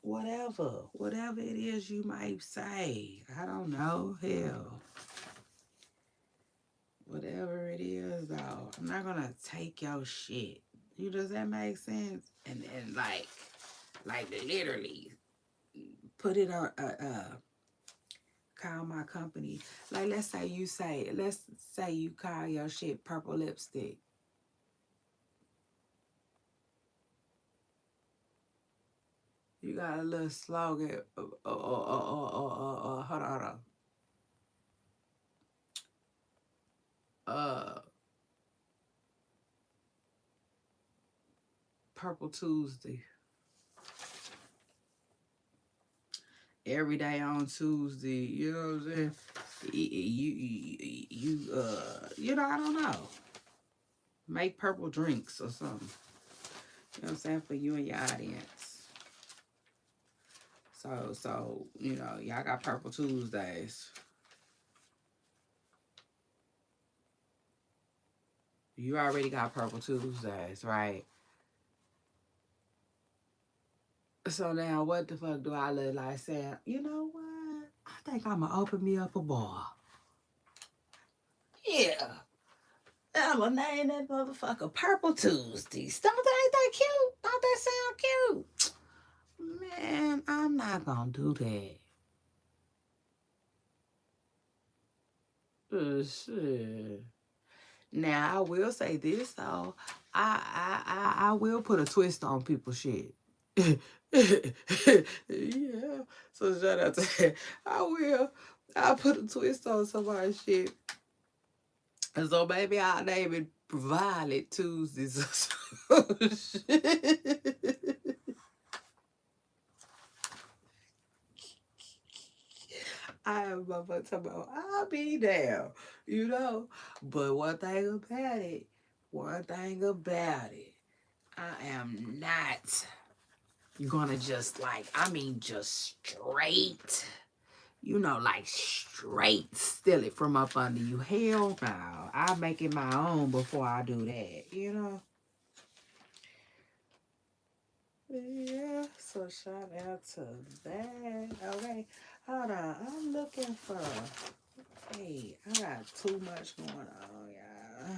whatever it is you might say. I don't know, hell. Whatever it it is, though. I'm not gonna take your shit. Does that make sense? And like literally put it on call my company. Like let's say you call your shit purple lipstick. You got a little slogan. Hold on. Uh, Purple Tuesday. Every day on Tuesday, you know what I'm saying? I don't know. Make purple drinks or something. You know what I'm saying? For you and your audience. So, y'all got Purple Tuesdays. You already got Purple Tuesdays, right? So now what the fuck do I look like saying, you know what? I think I'm gonna open me up a bar. Yeah. I'm gonna name that motherfucker Purple Tuesdays. Ain't that cute? Don't that sound cute? Man, I'm not gonna do that. Shit. Now I will say this though. I will put a twist on people's shit. Yeah. So shout out to that. I'll put a twist on somebody's shit. And so maybe I'll name it Violet Tuesdays or some shit. I am motherfucker talking about I'll be there, But one thing about it, I am not gonna just just straight, like straight steal it from up under you. Hell no. I'll make it my own before I do that, Yeah, so shout out to that. Okay, hold on. I'm looking for. Hey, I got too much going on, y'all.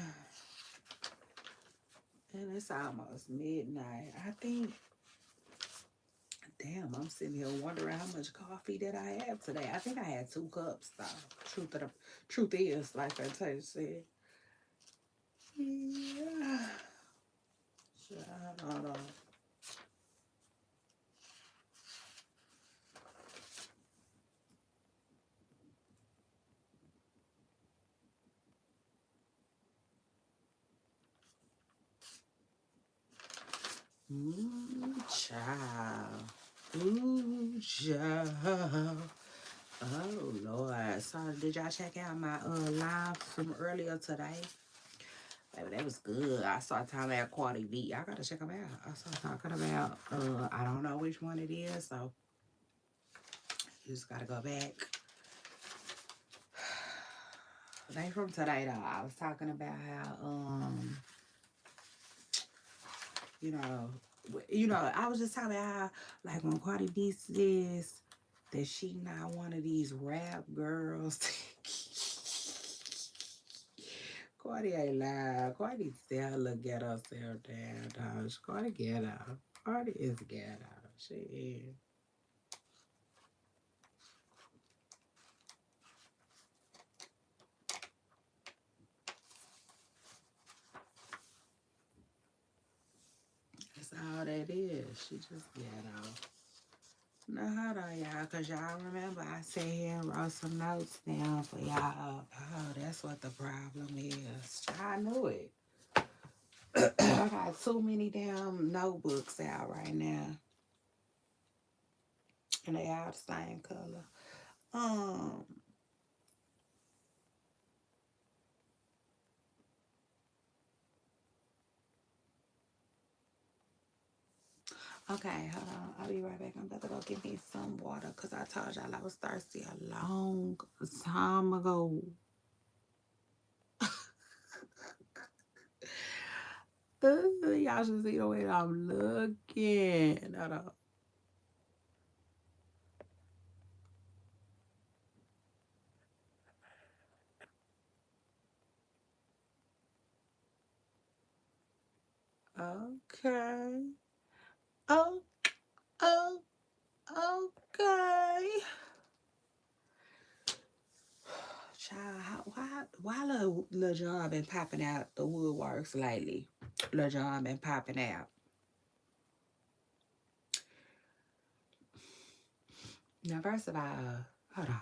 And it's almost midnight. I think. Damn, I'm sitting here wondering how much coffee did I have today. I think I had 2 cups, though. Truth is, like I said. Yeah. Hold on. Child. Ooh, child. Oh, Lord. So, did y'all check out my live from earlier today? Baby, that was good. I saw talking about Cardi B. Y'all gotta check them out. I saw talking about, I don't know which one it is, so you just gotta go back. They from today, though. I was talking about how, I was just talking about how, like, when Cardi B says that she not one of these rap girls. Cardi ain't lying. Cardi still look ghetto, still damn dog. Cardi ghetto. Cardi is ghetto. She is. That's all that is. She just ghetto. Now, hold on, y'all, because y'all remember I sat here and wrote some notes down for y'all. Oh, that's what the problem is. I knew it. I got too many damn notebooks out right now. And they all the same color. Okay, hold on. I'll be right back. I'm about to go get me some water because I told y'all I was thirsty a long time ago. Y'all should see the way I'm looking. Hold on. Okay. Oh, oh, okay. Child, why Lil Jon been popping out the woodworks lately? Lil Jon been popping out. Now, first of all, hold on.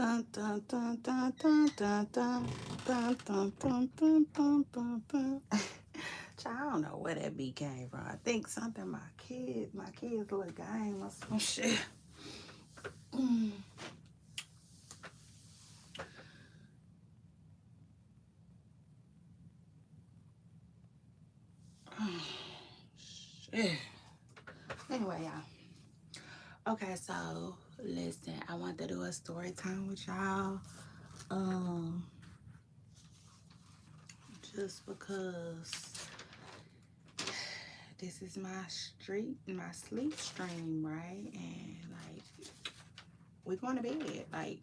Dun, dun, dun, dun, dun, dun, dun, dun, dun, dun, dun, dun, dun, dun. Child, I don't know where that beat came from. I think something my kids little game or some shit. Mm. Shit. Anyway, y'all. Okay, so listen, I want to do a story time with y'all. Um, just because this is my sleep stream, right? And like, we're going to bed. Like,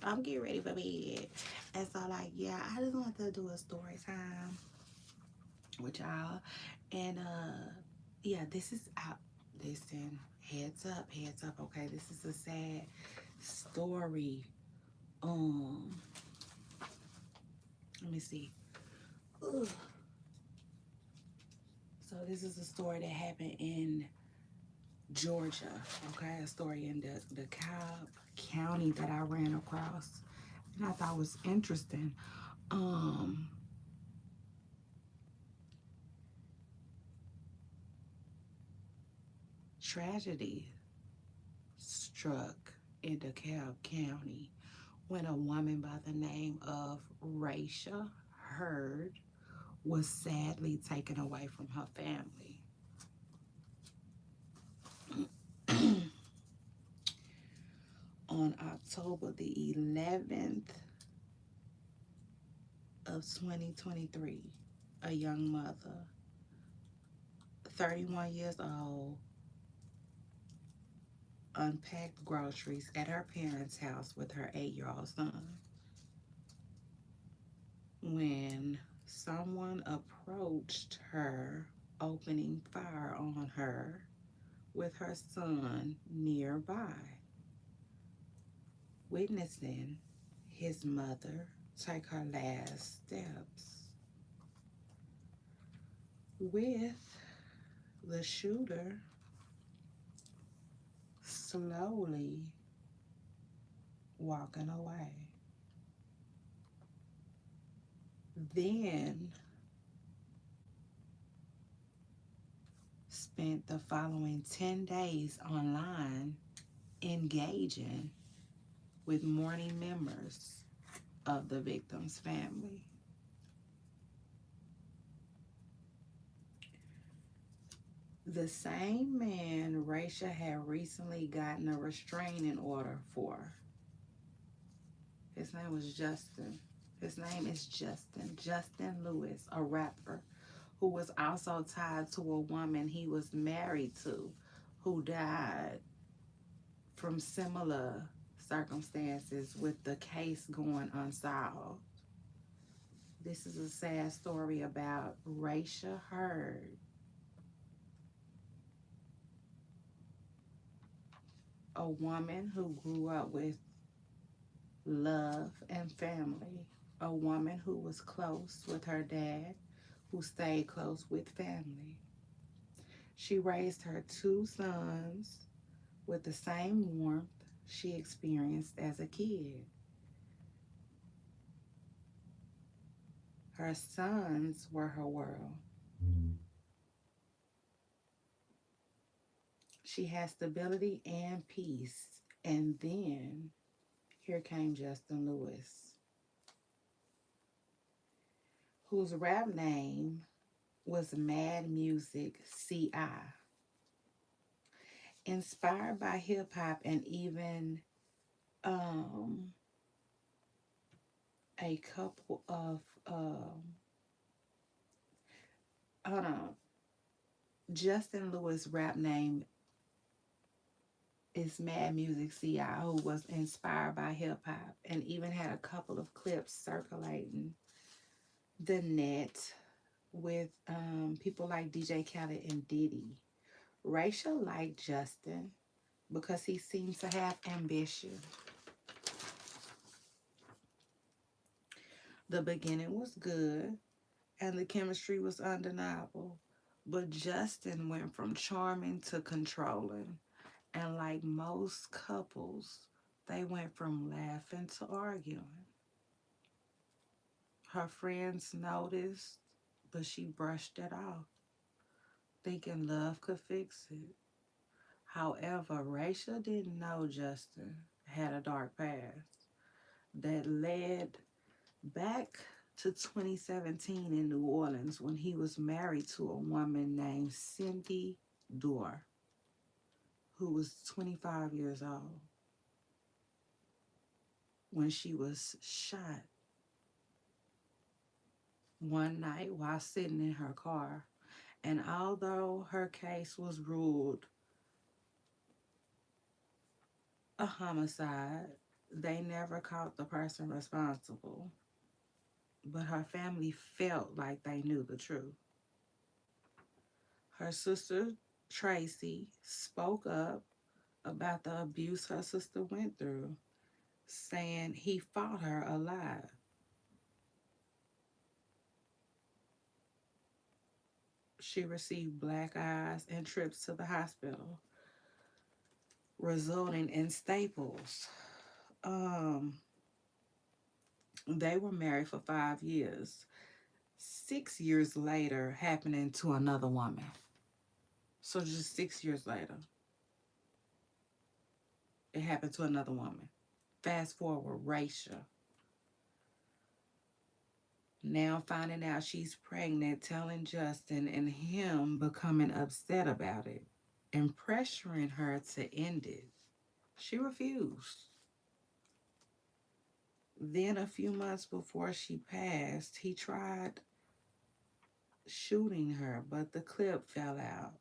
I'm getting ready for bed. And so, like, yeah, I just want to do a story time with y'all. And, yeah, this is out. Listen, heads up, okay? This is a sad story. Um, Let me see. Ugh. So, this is a story that happened in Georgia, okay? A story in the Cobb County that I ran across. And I thought was interesting. Um, Tragedy struck in DeKalb County when a woman by the name of Raisha Hurd was sadly taken away from her family. On October the 11th of 2023, a young mother, 31 years old, unpacked groceries at her parents' house with her 8-year-old son when someone approached her, opening fire on her with her son nearby, witnessing his mother take her last steps, with the shooter slowly walking away. Then spent the following 10 days online engaging with mourning members of the victim's family. The same man Raisha had recently gotten a restraining order for. His name was Justin. His name is Justin. Justin Lewis, a rapper who was also tied to a woman he was married to who died from similar circumstances with the case going unsolved. This is a sad story about Raisha Hurd, a woman who grew up with love and family, a woman who was close with her dad, who stayed close with family. She raised her 2 sons with the same warmth she experienced as a kid. Her sons were her world. She had stability and peace. And then here came Justin Lewis, whose rap name was Mad Music CI. Inspired by hip hop and even um, a couple of, hold on, Justin Lewis' rap name is Mad Music CI, who was inspired by hip hop and even had a couple of clips circulating the net with people like DJ Khaled and Diddy. Rachel liked Justin because he seems to have ambition. The beginning was good and the chemistry was undeniable, but Justin went from charming to controlling. And like most couples, They went from laughing to arguing. Her friends noticed, but she brushed it off, thinking love could fix it. However, Rachel didn't know Justin had a dark past that led back to 2017 in New Orleans when he was married to a woman named Cindy Dorr, who was 25 years old when she was shot one night while sitting in her car. And although her case was ruled a homicide, they never caught the person responsible. But her family felt like they knew the truth. Her sister, Tracy, spoke up about the abuse her sister went through, saying he fought her alive. She received black eyes and trips to the hospital, resulting in staples. Um, they were married for 5 years. 6 years later, happening to another woman. So just 6 years later, it happened to another woman. Fast forward, Raisha. Now finding out she's pregnant, telling Justin, and him becoming upset about it and pressuring her to end it. She refused. Then, a few months before she passed, he tried shooting her, but the clip fell out.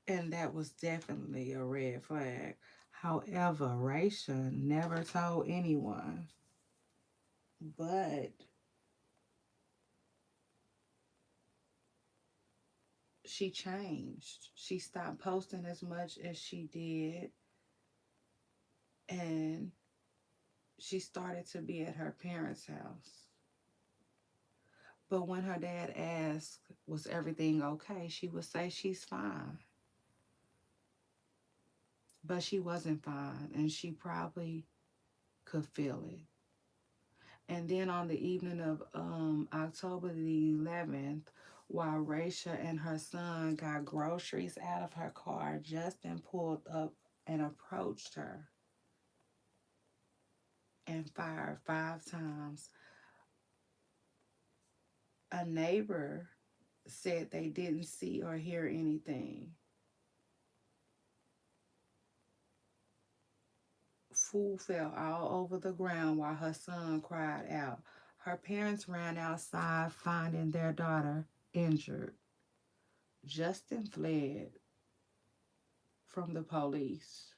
And that was definitely a red flag. However, Raisha never told anyone, but she changed. She stopped posting as much as she did, and she started to be at her parents' house. But when her dad asked, was everything okay, she would say she's fine. But she wasn't fine, and she probably could feel it. And then on the evening of October the 11th, while Raisha and her son got groceries out of her car, Justin pulled up and approached her and fired 5 times. A neighbor said they didn't see or hear anything. Food fell all over the ground while her son cried out. Her parents ran outside, finding their daughter injured. Justin fled from the police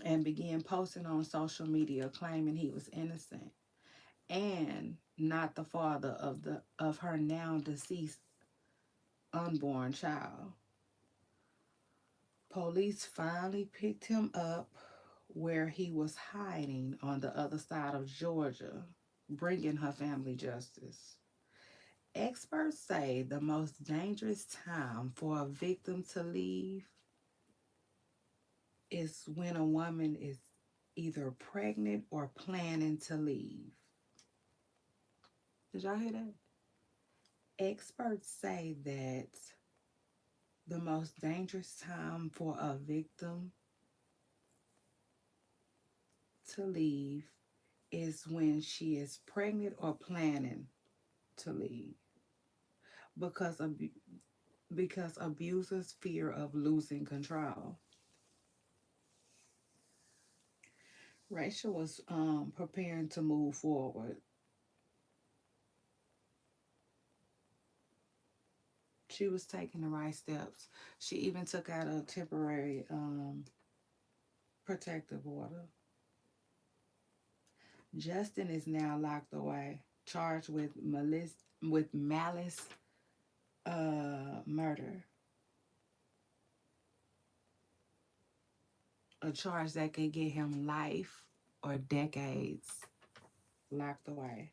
and began posting on social media claiming he was innocent and not the father of her now deceased unborn child. Police finally picked him up where he was hiding on the other side of Georgia, bringing her family justice. Experts say the most dangerous time for a victim to leave is when a woman is either pregnant or planning to leave. Did y'all hear that? Experts say that the most dangerous time for a victim to leave is when she is pregnant or planning to leave because because abusers fear of losing control. Rachel was preparing to move forward. She was taking the right steps. She even took out a temporary protective order. Justin is now locked away, charged with malice murder, a charge that could get him life or decades locked away.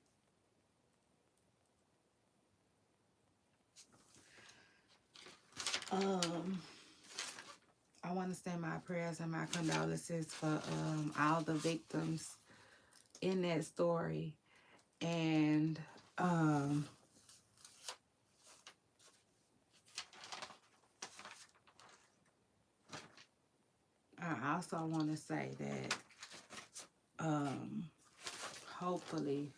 Um, want to send my prayers and my condolences for all the victims in that story. And I also want to say that hopefully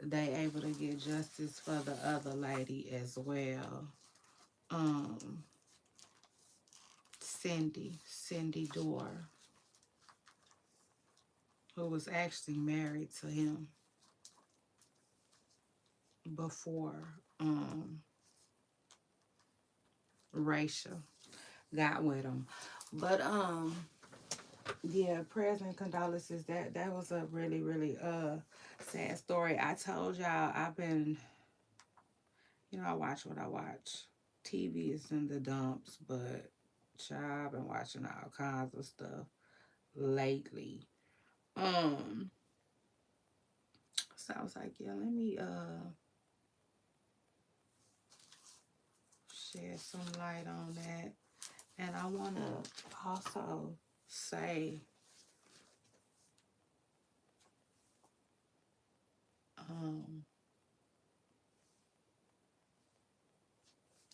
they able to get justice for the other lady as well. Cindy Dorr, who was actually married to him before Rachel got with him. But yeah, prayers and condolences. That was a really, really sad story. I told y'all I've been, I watch what I watch. TV is in the dumps, but child, I've been watching all kinds of stuff lately. So I was like, yeah, let me shed some light on that. And I wanna also say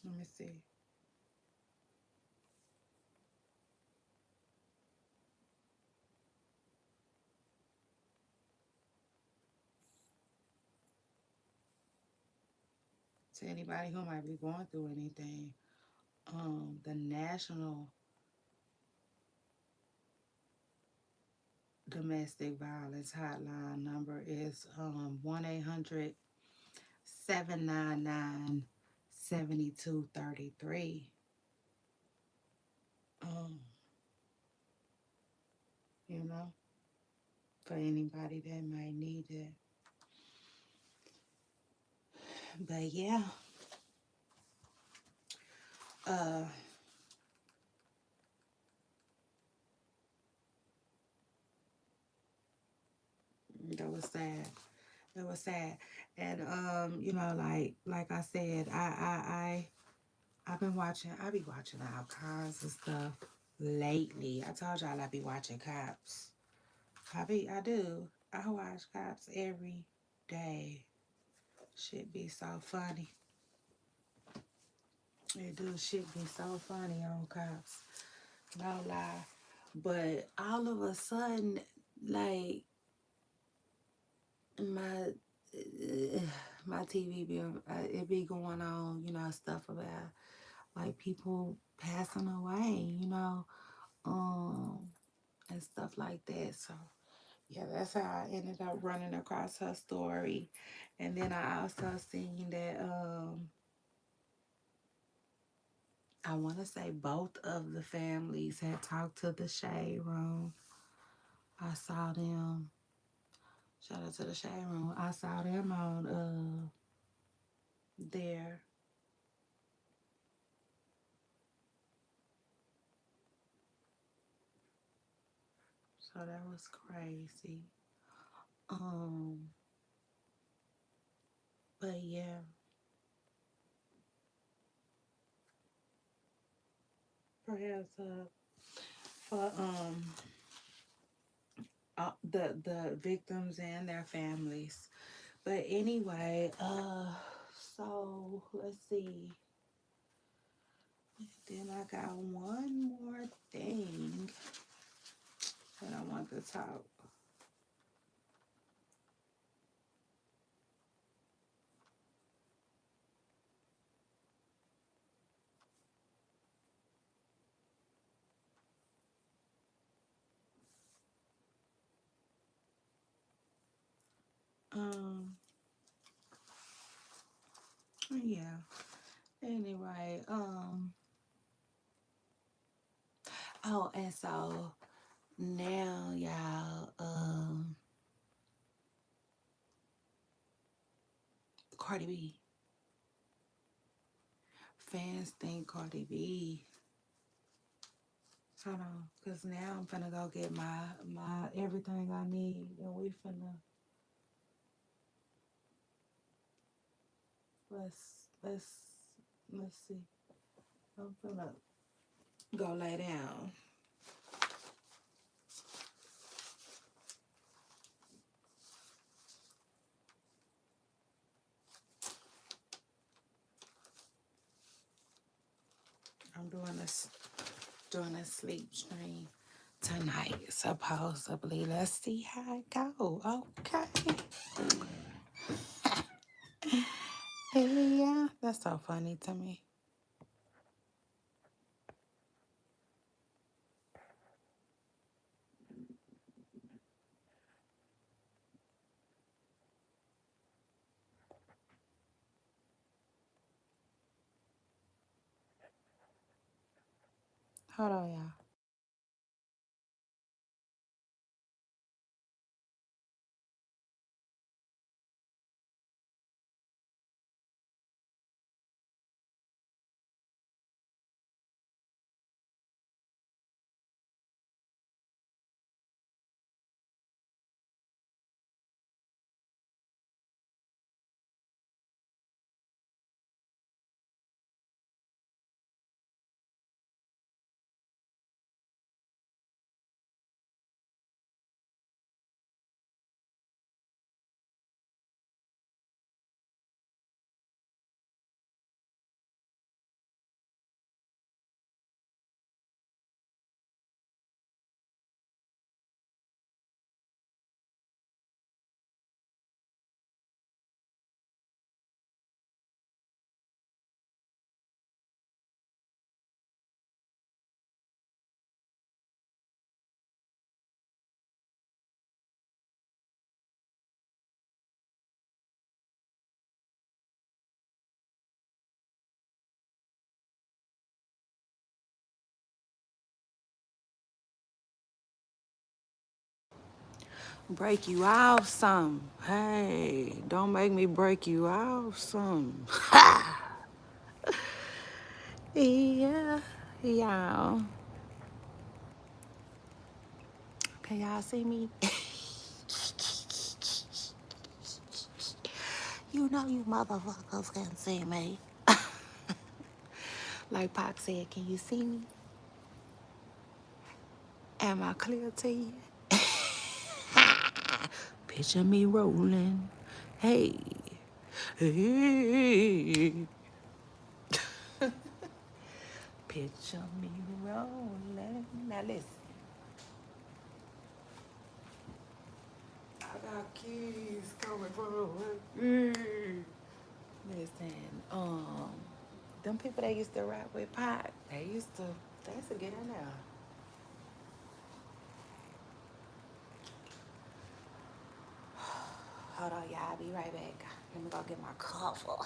let me see. To anybody who might be going through anything, the National Domestic Violence Hotline number is 1-800-799-7233. You know, for anybody that might need it. But yeah, that was sad. It was sad. And like I said, I've been watching, I be watching all kinds of stuff lately. I told y'all I be watching Cops. I do. I watch Cops every day. Shit be so funny. It do. Shit be so funny on Cops. No lie. But all of a sudden, like, my my TV be it be going on, stuff about like people passing away, and stuff like that. So yeah, that's how I ended up running across her story. And then I also seen that I want to say both of the families had talked to the Shade Room. I saw them. Shout out to the Shade Room. I saw them on there. So that was crazy. Um, but yeah, perhaps for the victims and their families. But anyway, so let's see. Then I got one more thing that I want to talk. Um, yeah. Anyway, oh, and so now y'all, Cardi B. Fans think Cardi B. Hold on, cause now I'm finna go get my everything I need, and we finna let's let's let's see. I'm gonna go lay down. I'm doing a sleep stream tonight, supposedly. Let's see how it go. Okay. Yeah, that's so funny to me. Hold on, y'all. Break you off some. Hey, don't make me break you off some. Yeah, y'all. Can y'all see me? You know you motherfuckers can see me. Like Pac said, can you see me? Am I clear to you? Picture me rolling. Hey. Hey. Picture me rolling. Now listen. I got keys coming from listen, them people that used to rap with Pac, they used to get in there. Hold on, y'all. I'll be right back. Let me go get my cover.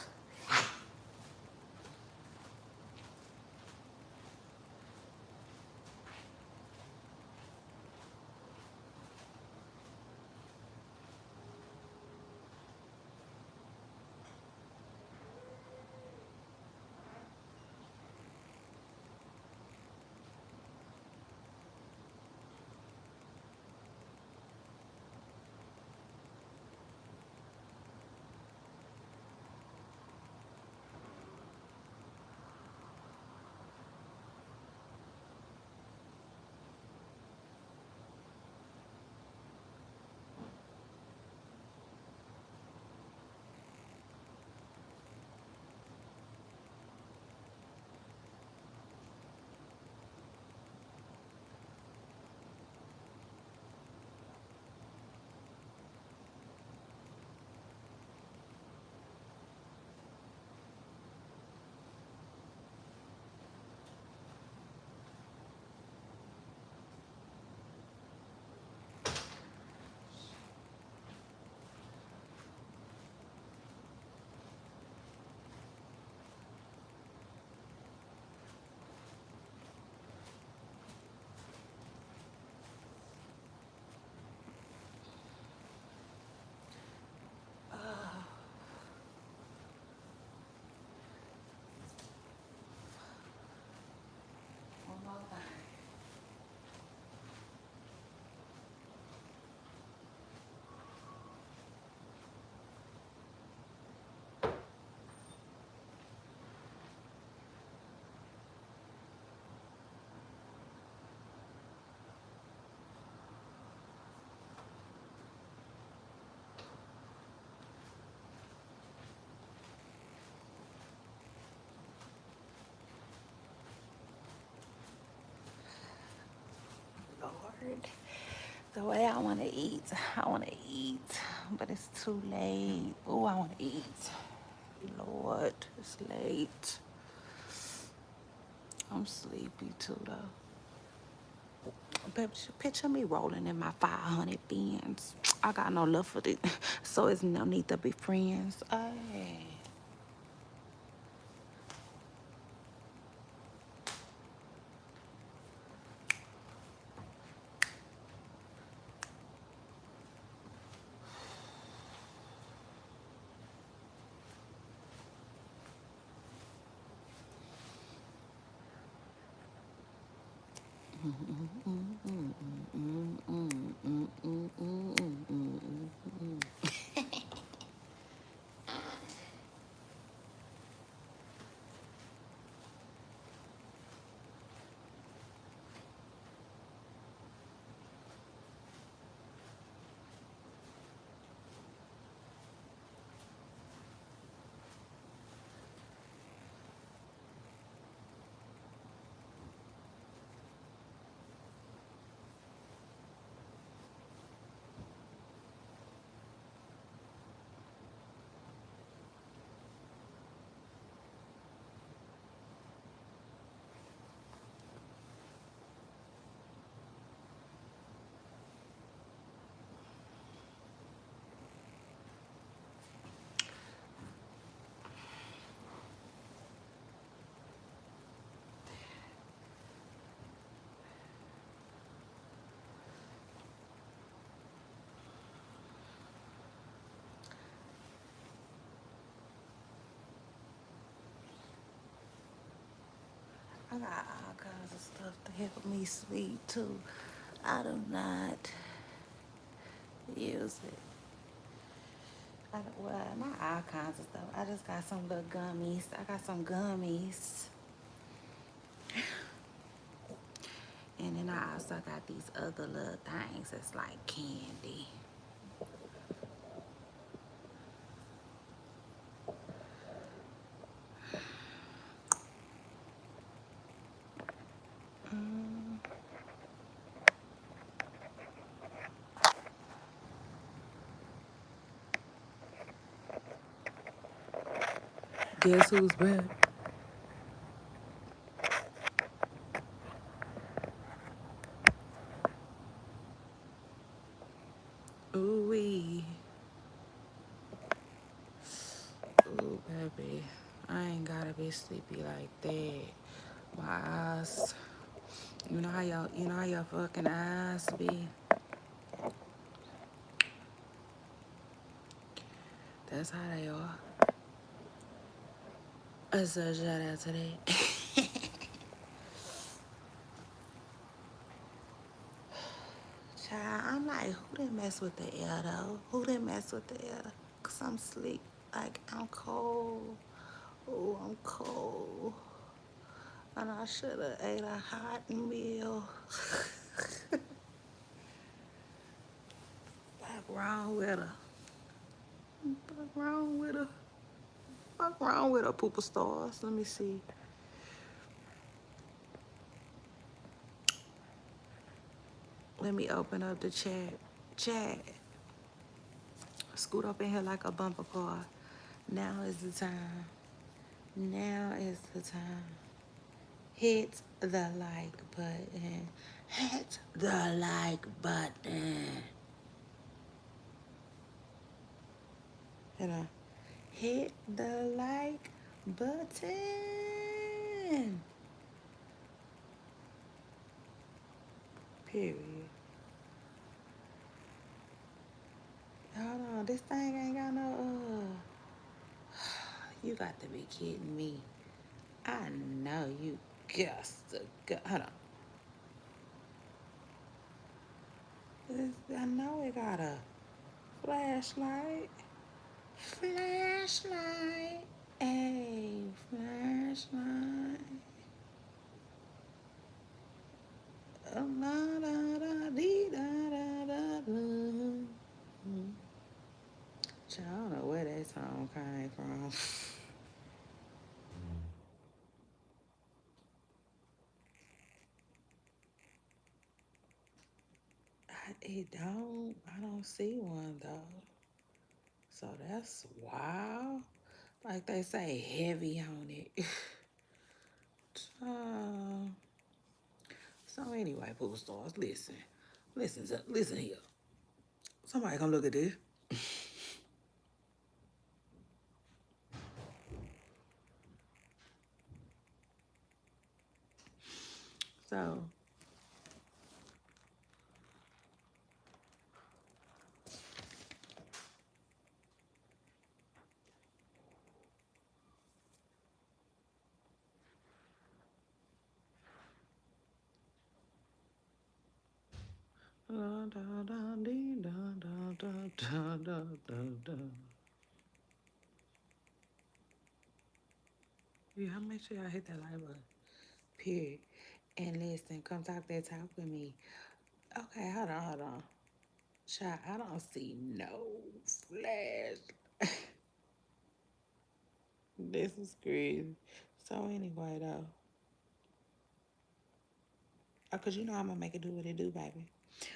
The way I want to eat. I want to eat, but it's too late. Oh, I want to eat. Lord, it's late. I'm sleepy too, though. But picture me rolling in my 500 beans. I got no love for this, so it's no need to be friends. Hey. I got all kinds of stuff to help me sleep too. I do not use it. Well, not all kinds of stuff. I just got some little gummies. I got some gummies. And then I also got these other little things. It's like candy. Guess who's back? Ooh wee. Ooh baby. I ain't gotta be sleepy like that. My eyes. You know how your fucking eyes be. That's how they are. So shout out to that. Child, I'm like, who didn't mess with the air though? Who didn't mess with the air? Cause I'm sleep. Like I'm cold. Oh, I'm cold. And I should have ate a hot meal. What's wrong with her? What's wrong with her? What's wrong with her, pooper stars? Let me see. Let me open up the chat. Chat. Scoot up in here like a bumper car. Now is the time. Now is the time. Hit the like button. Hit the like button. You know, hit the like button. Period. Hold on, this thing ain't got no, you got to be kidding me. I know you guessed the, hold on. I know it got a flashlight. Flashlight. Hey, flashlight. La da da dee da da da da. I don't know where that song came from. I don't see one though. So that's wild. Like they say, heavy on it. Uh, so anyway, pool stars, listen. Listen here. Somebody come look at this. So, yeah, make sure y'all hit that like button. Period. And listen, come talk that talk with me. Okay, hold on. Child, I don't see no flash. This is crazy. So anyway, though, cause you know I'm gonna make it do what it do, baby.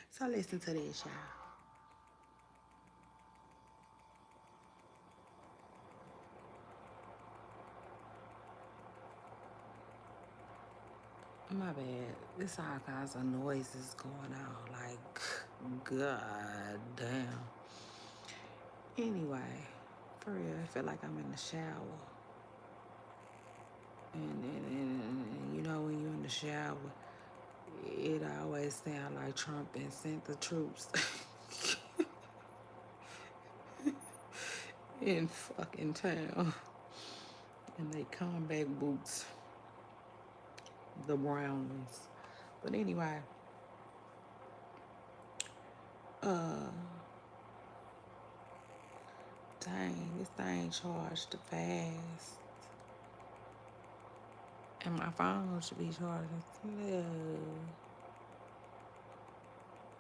So listen to this, y'all. My bad. There's all kinds of noises going on. Like, god damn. Anyway, for real, I feel like I'm in the shower. And you know when you're in the shower, it always sounds like Trump and sent the troops in fucking town. And they combat boots, the brown ones. But anyway, uh, dang, this thing charged fast. And my phone should be charging slow.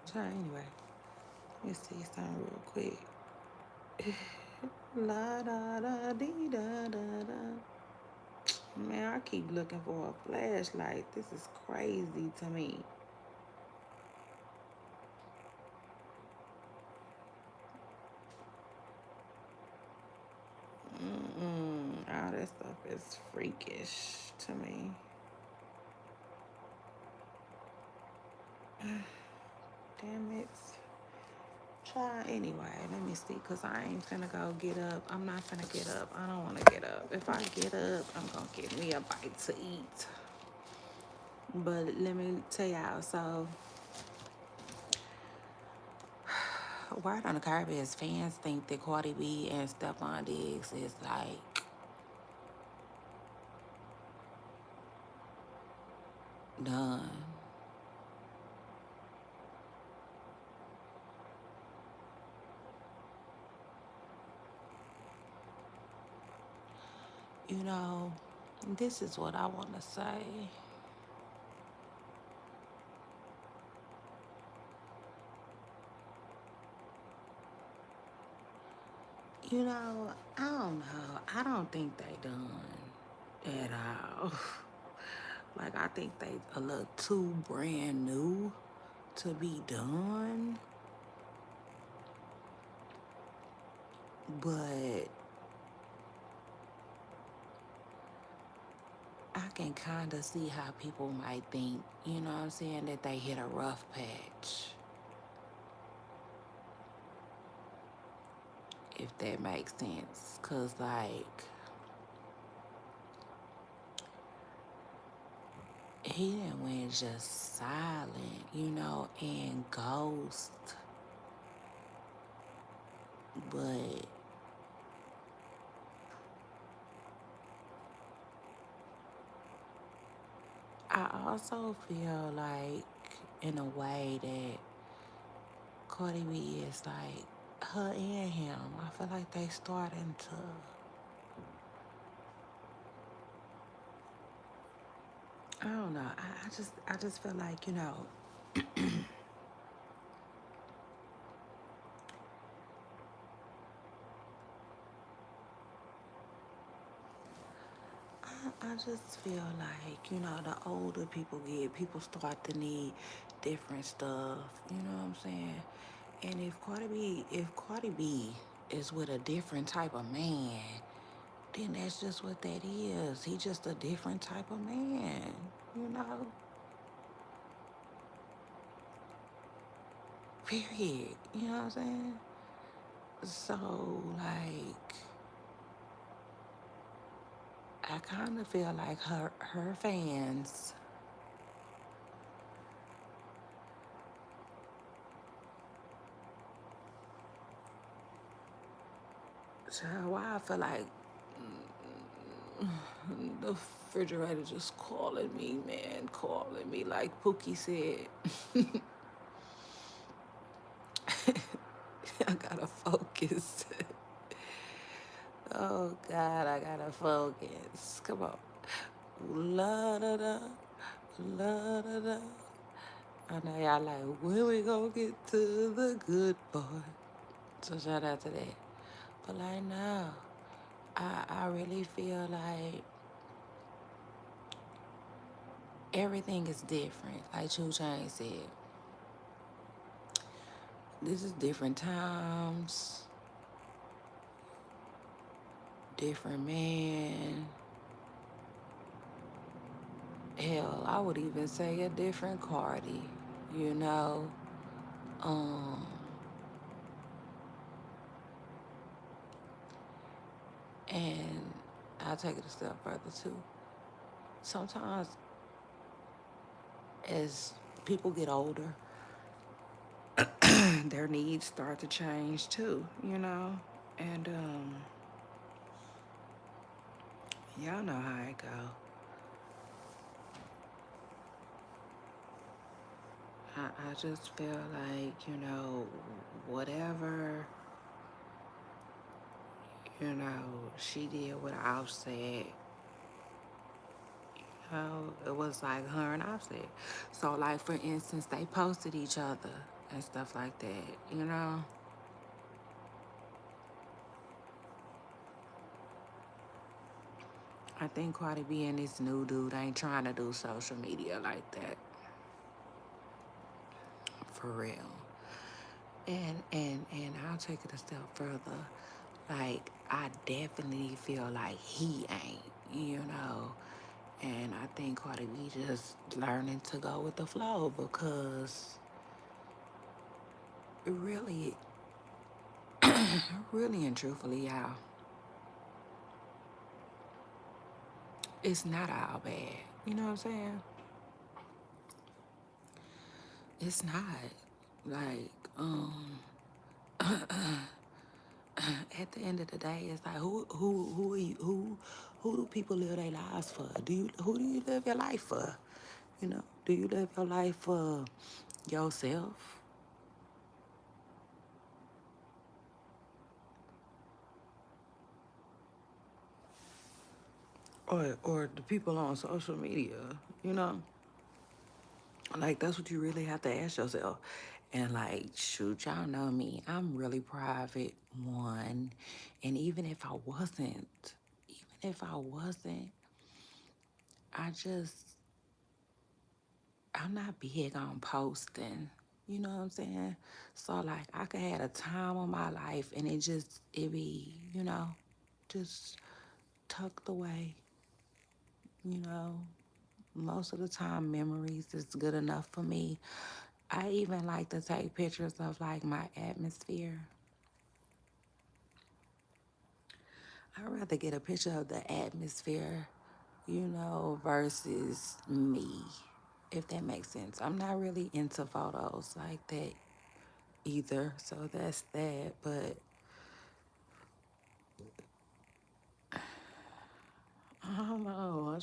So anyway, let me see something real quick. La da da dee da da da. Man, I keep looking for a flashlight. This is crazy to me. All that stuff is freakish to me. Damn it. Try anyway. Let me see, cause I ain't finna go get up. I'm not finna get up. I don't wanna get up. If I get up, I'm gonna get me a bite to eat. But let me tell y'all, so word on the curb is fans think that Cardi B and Stefon Diggs is like done. You know, this is what I wanna say. You know, I don't know. I don't think they done at all. Like, I think they a little too brand new to be done. But I can kind of see how people might think, you know what I'm saying, that they hit a rough patch. If that makes sense. Because, like, he didn't went just silent, you know, and ghost. But I also feel like, in a way, that Cardi B is like her and him. I feel like they starting to. I don't know. I just feel like, you know. I just feel like, the older people get, people start to need different stuff. You know what I'm saying? And if Cardi B is with a different type of man, then that's just what that is. He just a different type of man. You know? Period. You know what I'm saying? So, like, I kind of feel like her fans. So why I feel like the refrigerator just calling me, man, calling me like Pookie said. I gotta focus. Oh God, I gotta focus. Come on. La da da, la da da. I know y'all like, when we gonna get to the good part? So shout out to that. But like now, I really feel like everything is different. Like Chu Chain said, this is different times, different man. Hell, I would even say a different Cardi, you know. Um, and I'll take it a step further too. Sometimes as people get older, their needs start to change too, you know. And y'all know how it go. I just feel like, whatever, she did with Offset, it was like her and Offset. So, like, for instance, they posted each other and stuff like that. I think Cardi B and this new dude ain't trying to do social media like that. For real. And I'll take it a step further. Like, I definitely feel like he ain't. And I think Cardi B just learning to go with the flow because really, really and truthfully, y'all, it's not all bad. You know what I'm saying? It's not. Like, at the end of the day, it's like who do people live their lives for? Who do you live your life for? Do you live your life for yourself? Or the people on social media, you know? Like, that's what you really have to ask yourself. And, like, shoot, y'all know me. I'm really private, one. And even if I wasn't, I'm not big on posting. You know what I'm saying? So, like, I could have a time of my life and it be, just tucked away, you know? Most of the time, memories is good enough for me. I even like to take pictures of like my atmosphere. I'd rather get a picture of the atmosphere, versus me, if that makes sense. I'm not really into photos like that either, so that's that. But I don't know.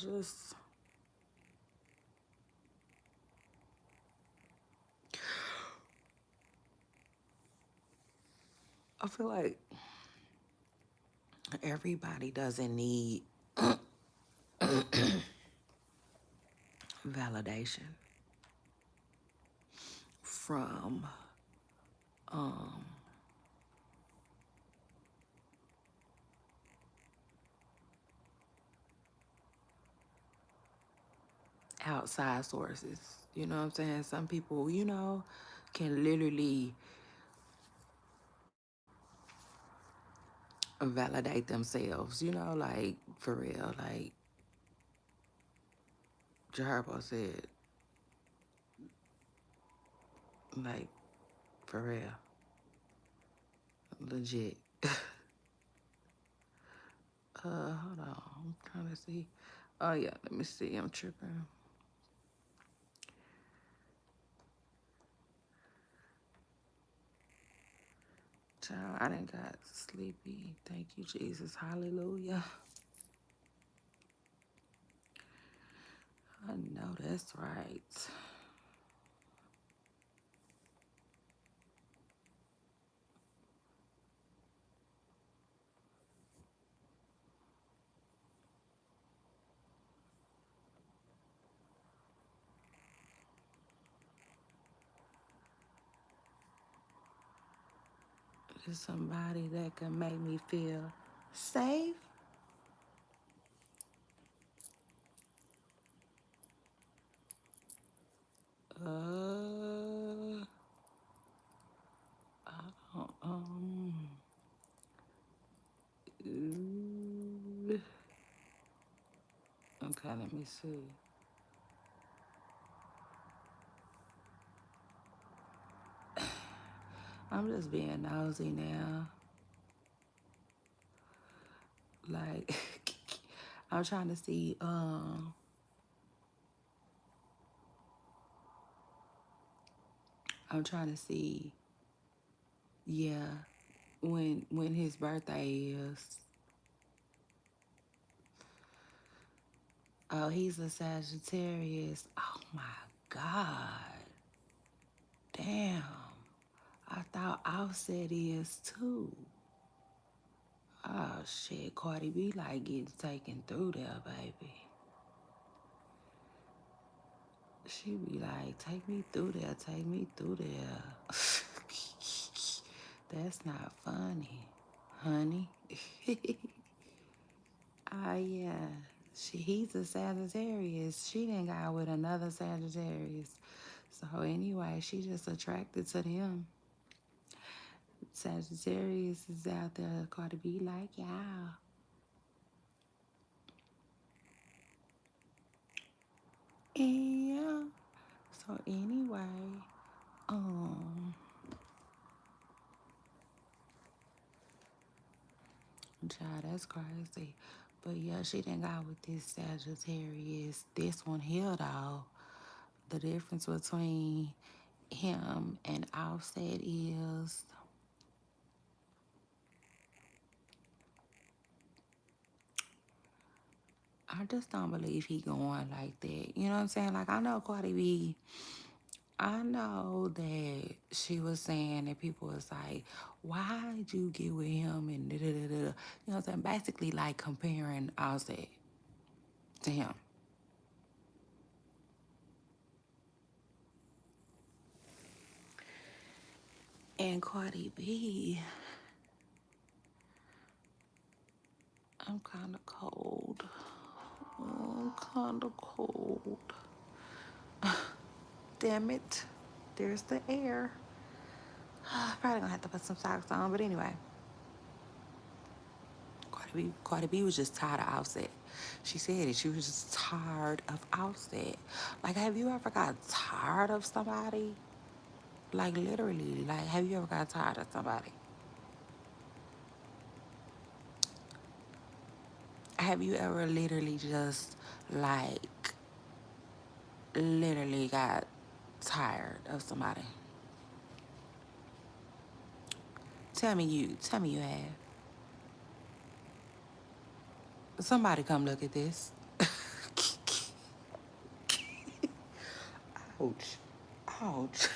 I feel like everybody doesn't need validation from outside sources. You know what I'm saying? Some people, can literally validate themselves, like for real. Like Jehovah said, like for real. Legit. Hold on. I'm trying to see. Oh yeah, let me see. I'm tripping. Child, I done got sleepy. Thank you, Jesus. Hallelujah. I know that's right. There's somebody that can make me feel safe. Uh, I don't, ooh. Okay, let me see. I'm just being nosy now. Like, I'm trying to see, I'm trying to see, yeah, when his birthday is. Oh, he's a Sagittarius. Oh my God. Damn. I thought Offset is too. Oh shit, Cardi B like getting taken through there, baby. She be like, take me through there, take me through there. That's not funny, honey. Yeah. He's a Sagittarius. She didn't got with another Sagittarius. So anyway, she just attracted to them. Sagittarius is out there. Cardi B like, yeah. Yeah. So anyway, um, child, that's crazy. But yeah, she didn't got with this Sagittarius. This one here though. The difference between him and Offset is I just don't believe he going like that. You know what I'm saying? Like I know Cardi B. I know that she was saying that people was like, why'd you get with him and da da da da. You know what I'm saying? Basically like comparing Offset to him. And Cardi B, I'm kind of cold. I'm kind of cold. Damn it. There's the air. Probably gonna have to put some socks on, but anyway. Cardi B was just tired of Offset. She said it. She was just tired of Offset. Like, have you ever got tired of somebody? Like, literally. Like, have you ever got tired of somebody? Have you ever literally just, like, literally got tired of somebody? Tell me you have. Somebody come look at this. Ouch. Ouch.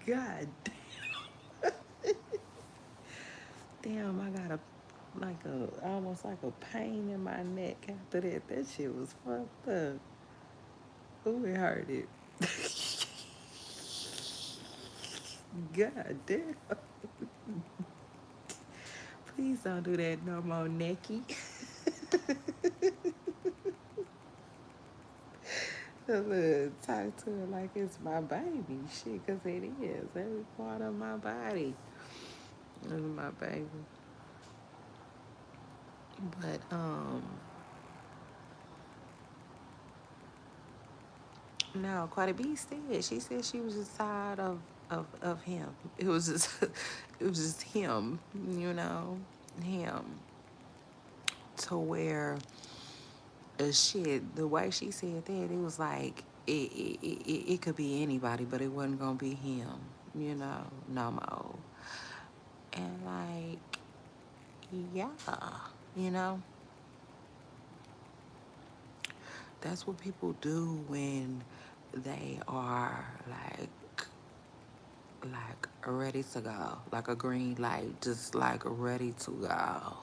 God damn, I got almost like a pain in my neck after that. That shit was fucked up. Ooh, it hurted. God damn. Please don't do that no more, Necky. Look, talk to her like it's my baby. Shit, because it is. Every part of my body is my baby. But, no, Cardi B said, she said she was just tired of him. It was just, it was just him, you know, him. To where, shit, the way she said that, it was like, it could be anybody, but it wasn't gonna be him, you know, no more. And like, yeah, you know, that's what people do when they are like ready to go, like a green light, just like ready to go.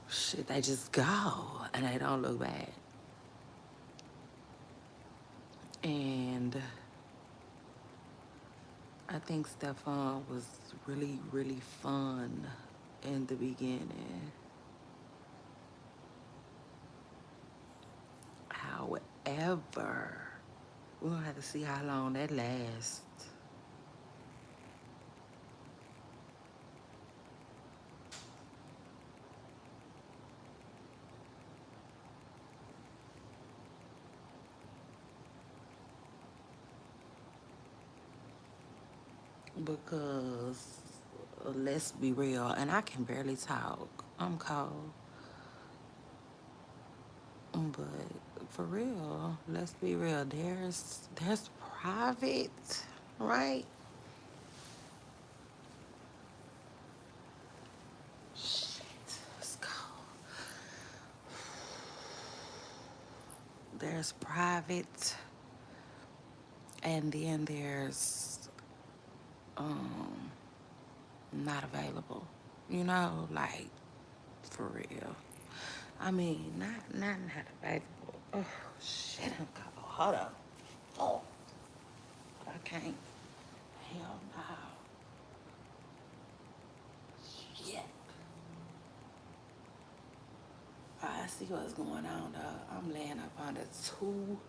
Shit, they just go and they don't look back. And I think Stefon was really, really fun in the beginning. However, we're gonna have to see how long that lasts. Because let's be real, and I can barely talk. I'm cold. But for real, let's be real. There's private, right? Shit, let's go. There's private, and then there's um not available. You know, like for real. I mean, not available. Oh shit, I'm cold. Hold on. Oh, I can't. Hell no. Shit. I see what's going on though. I'm laying up on the two.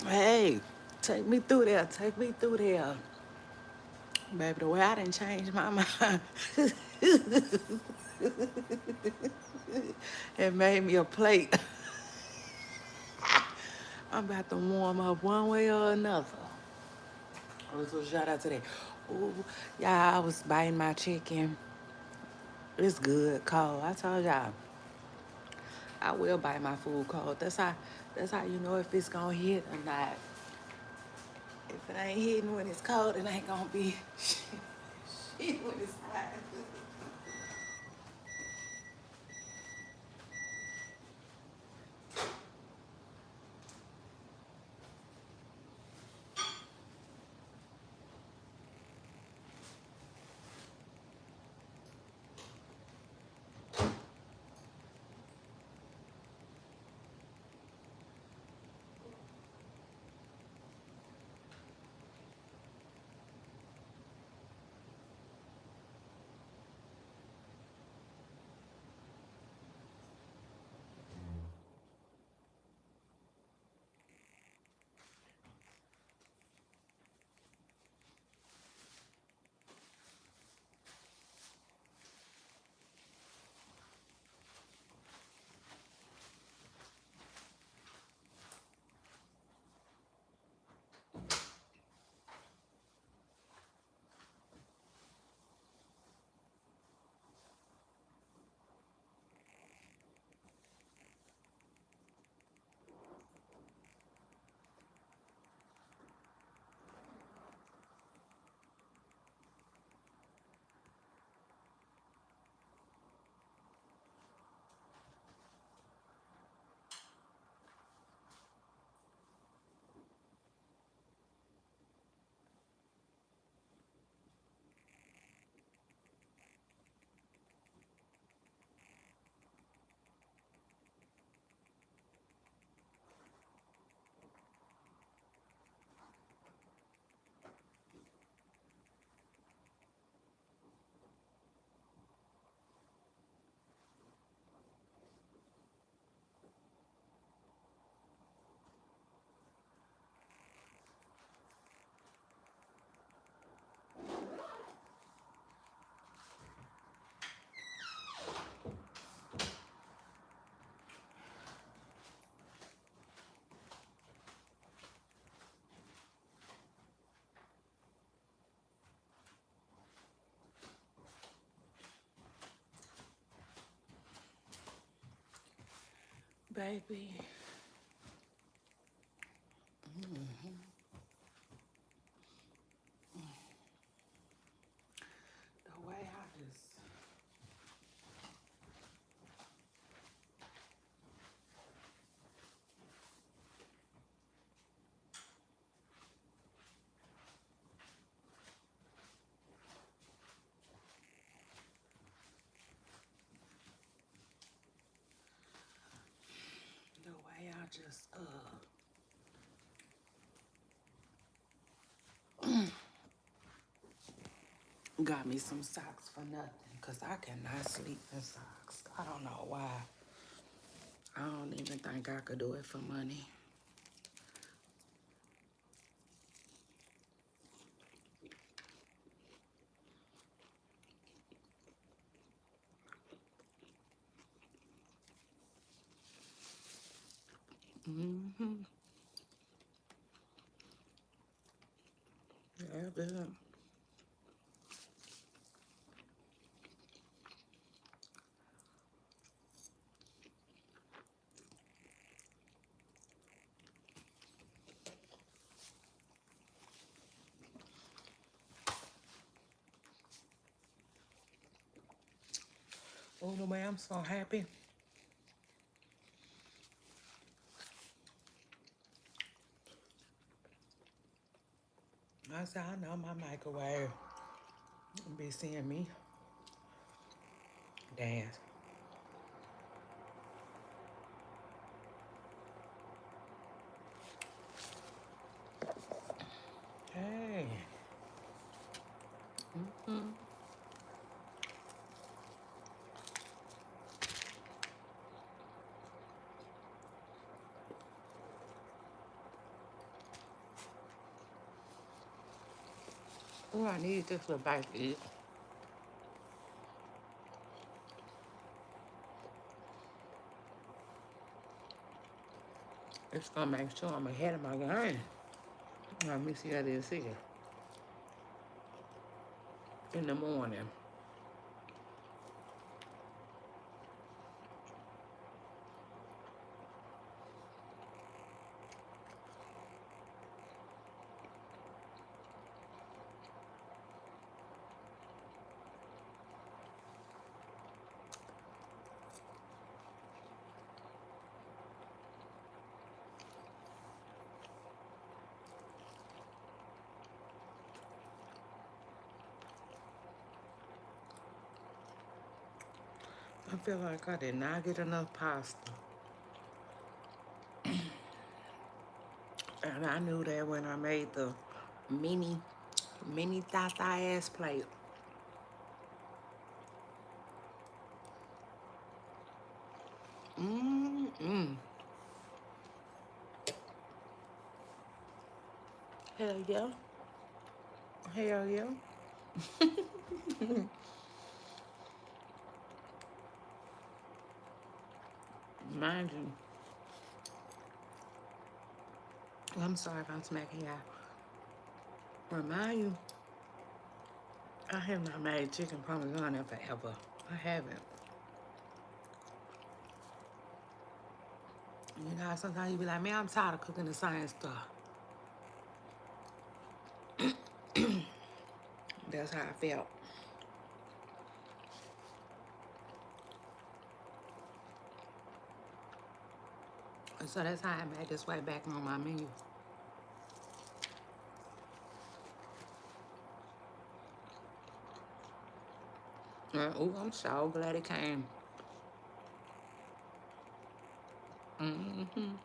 Hey, take me through there. Take me through there. Baby, the way I didn't change my mind. It made me a plate. I'm about to warm up one way or another. So shout out to that. Ooh, y'all, I was biting my chicken. It's good, cold. I told y'all, I will bite my food cold. That's how you know if it's gonna hit or not. If it ain't hitting when it's cold, it ain't gonna be shit when it's hot. Baby, the way I just the way I just got me some socks for nothing, cause I cannot sleep in socks. I don't know why. I don't even think I could do it for money. Yeah, baby. Oh, the way I'm so happy. I said, I know my microwave be seeing me dance. Hey. Oh, I need this little bite to eat. It's gonna make sure I'm ahead of my game. Let me see how this is in the morning. I feel like I did not get enough pasta. And I knew that when I made the mini thigh ass plate. Mm-mm. Hell yeah. Hell yeah. Mind you, I'm sorry if I'm smacking y'all. Remind you, I have not made chicken parmesan in forever. I haven't. You know, sometimes you be like, man, I'm tired of cooking the same stuff. That's how I felt. And so that's how I made this way back on my menu. Oh, I'm so glad it came. Mm-hmm.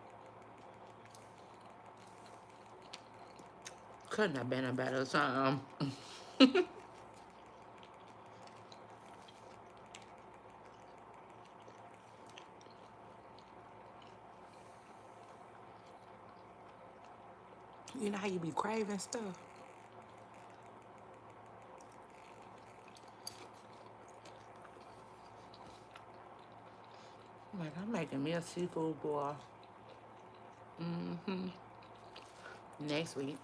Couldn't have been a better time. You know how you be craving stuff? Like, I'm making me a seafood boil. Mm-hmm. Next week.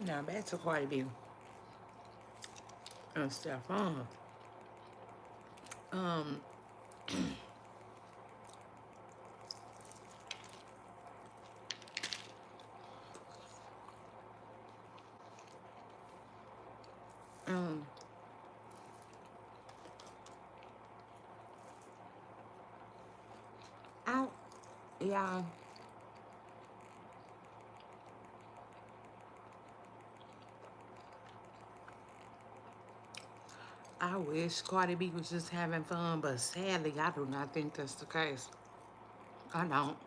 Now back to Cardi and Stefon. Um, um, I, yeah, I wish Cardi B was just having fun, but sadly, I do not think that's the case. I don't.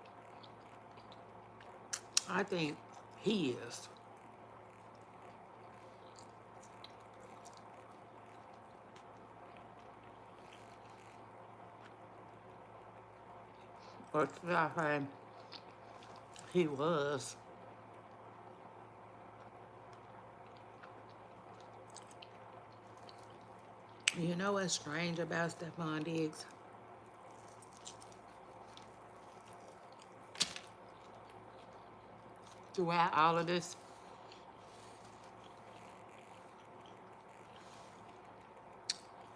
I think he is. Or should I say, he was. You know what's strange about Stefon Diggs? Throughout all of this,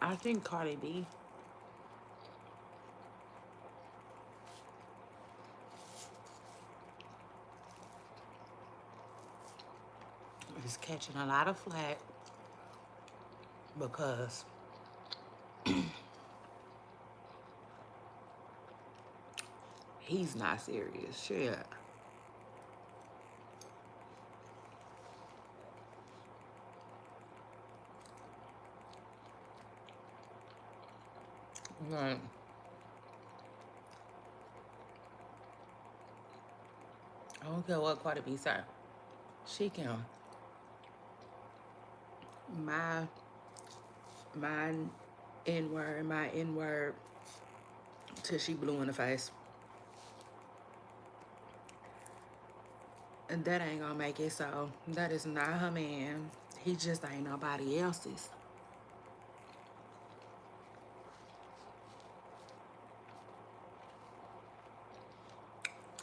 I think Cardi B is catching a lot of flack because he's not serious. Shit. Right. I don't care what Cardi B say. She can. My my N word, till she blue in the face. And that ain't gonna make it so. That is not her man. He just ain't nobody else's.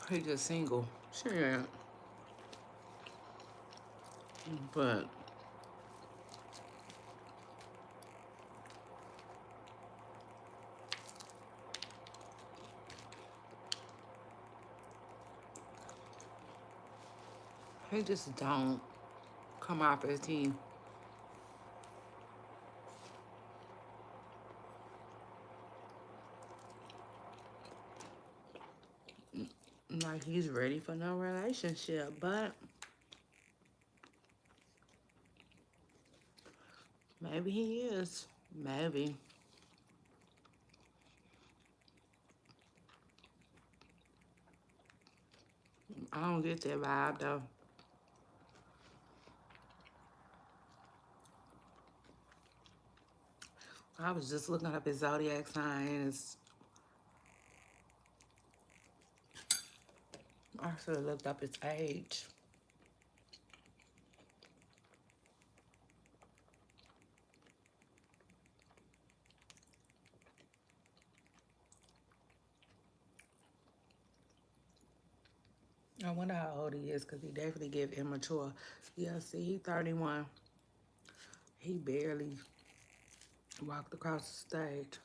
He just single. Sure. But he just don't come off as he like he's ready for no relationship. But maybe he is. Maybe. I don't get that vibe though. I was just looking up his zodiac signs. I should have looked up his age. I wonder how old he is, because he definitely give immature. Yeah, see, he 31. He barely walked across the stage.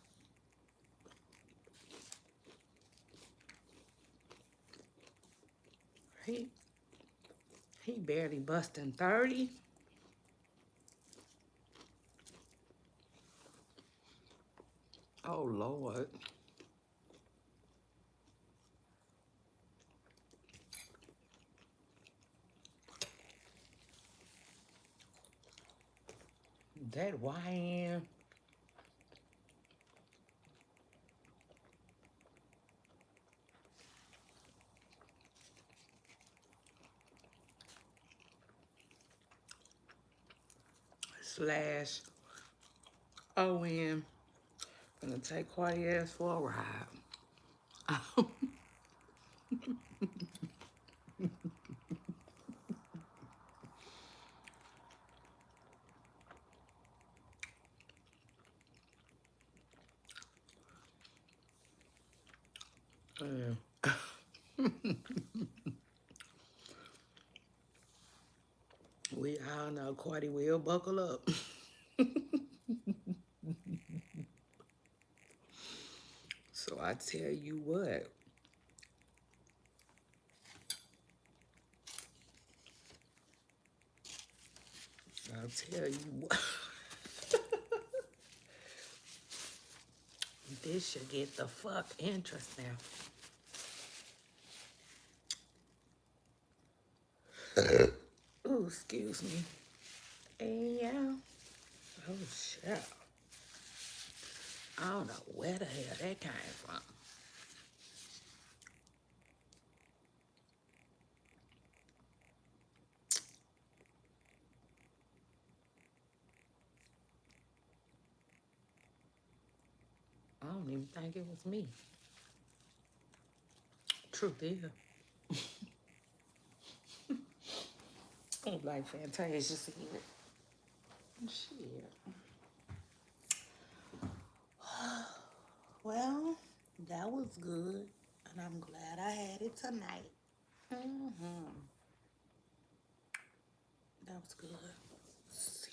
He he barely busting 30. Oh Lord. That YN. Slash ON. Gonna take Cardi ass for a ride. Yeah. We all know Cardi will buckle up. So I tell you what. I'll tell you what. This should get the fuck interest now. Ooh, excuse me. Yeah. Oh shit. I don't know where the hell that came from. I don't even think it was me. Truth is. I'm like Fantasia said. Shit. Well, that was good. And I'm glad I had it tonight. Mm-hmm. That was good. Let's see.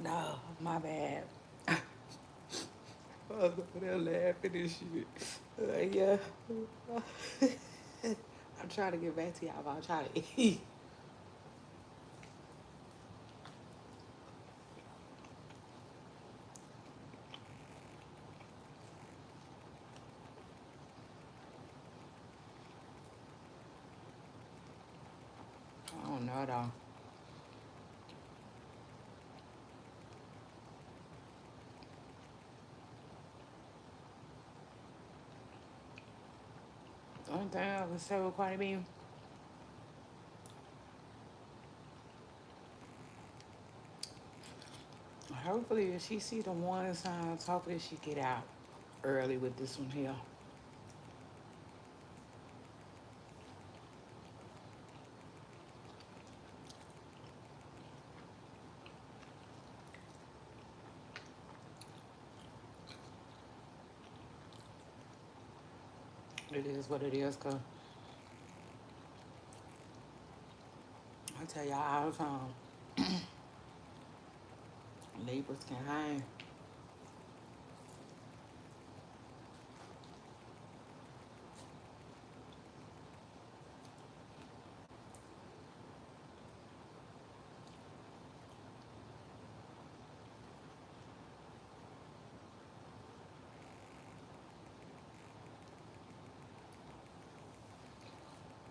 No, my bad. I was over there laughing and shit. Yeah. I'm trying to get back to y'all, but I'm trying to eat. I don't know though. The only thing I can say with Cardi B, hopefully if she see the warning signs, hopefully she get out early with this one here. It is what it is, cause I tell y'all all the time, Libras can hang.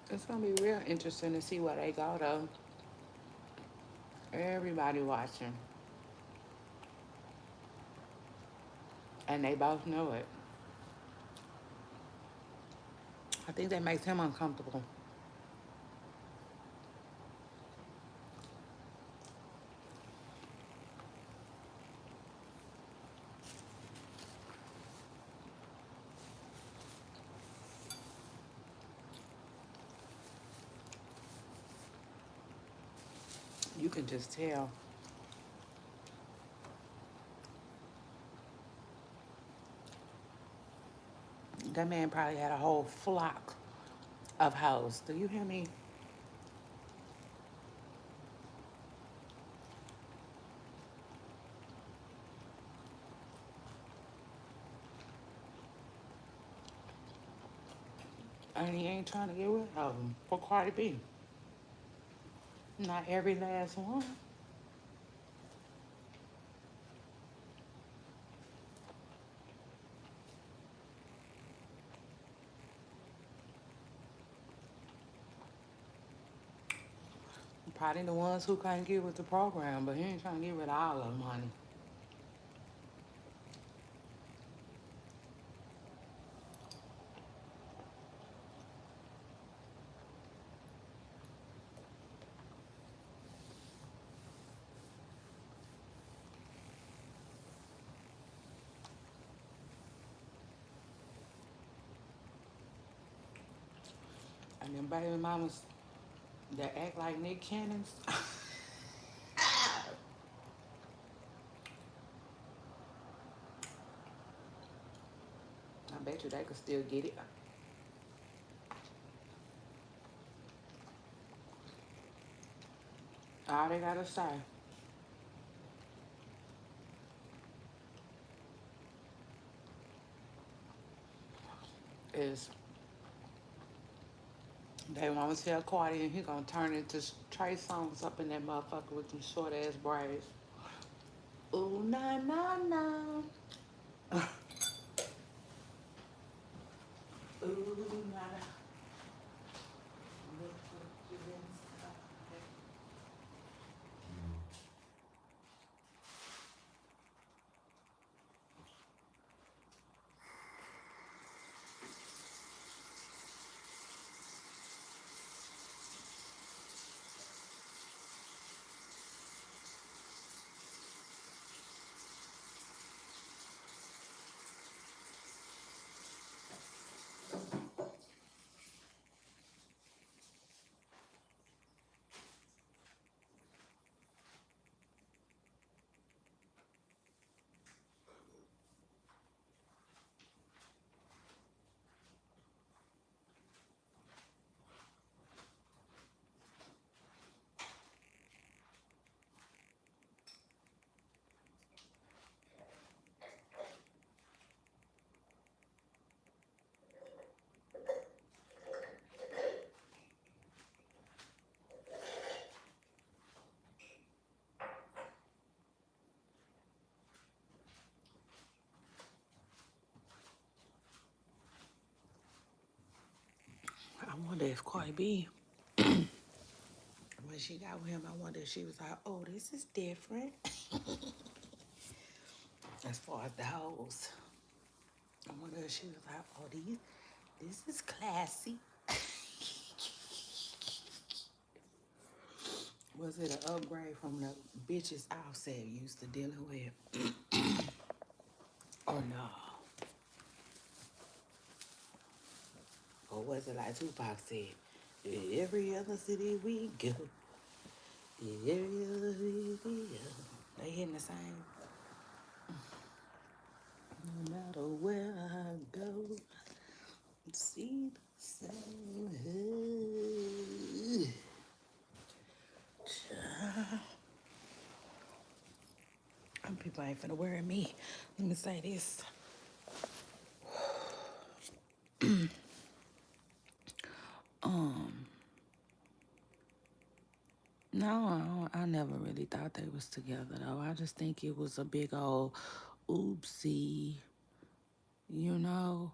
It's gonna be real interesting to see where they go though. Everybody watching, and they both know it. I think that makes him uncomfortable. You can just tell. That man probably had a whole flock of hoes. Do you hear me? And he ain't trying to get rid of them for Cardi B. Not every last one. Probably the ones who can't get with the program, but he ain't trying to get rid of all of them, honey. And them baby mamas that act like Nick Cannons, I bet you they could still get it. All they gotta say is they want to tell Cardi and he gonna turn into Trey Songs up in that motherfucker with them short ass braids. Ooh, na na na. Ooh, na na. Look what you inside. wonder if Cardi B, when she got with him, I wonder if she was like, oh, this is different. As far as the hoes, I wonder if she was like, oh, this is classy. Was it an upgrade from the bitches Offset used to dealing with? Or no? Or was it like Tupac said, every other city we go, every other city we go. They hitting the same. No matter where I go, see the same. Them people ain't finna worry me. Let me say this. Um, no, I never really thought they was together though. I just think it was a big old oopsie, you know.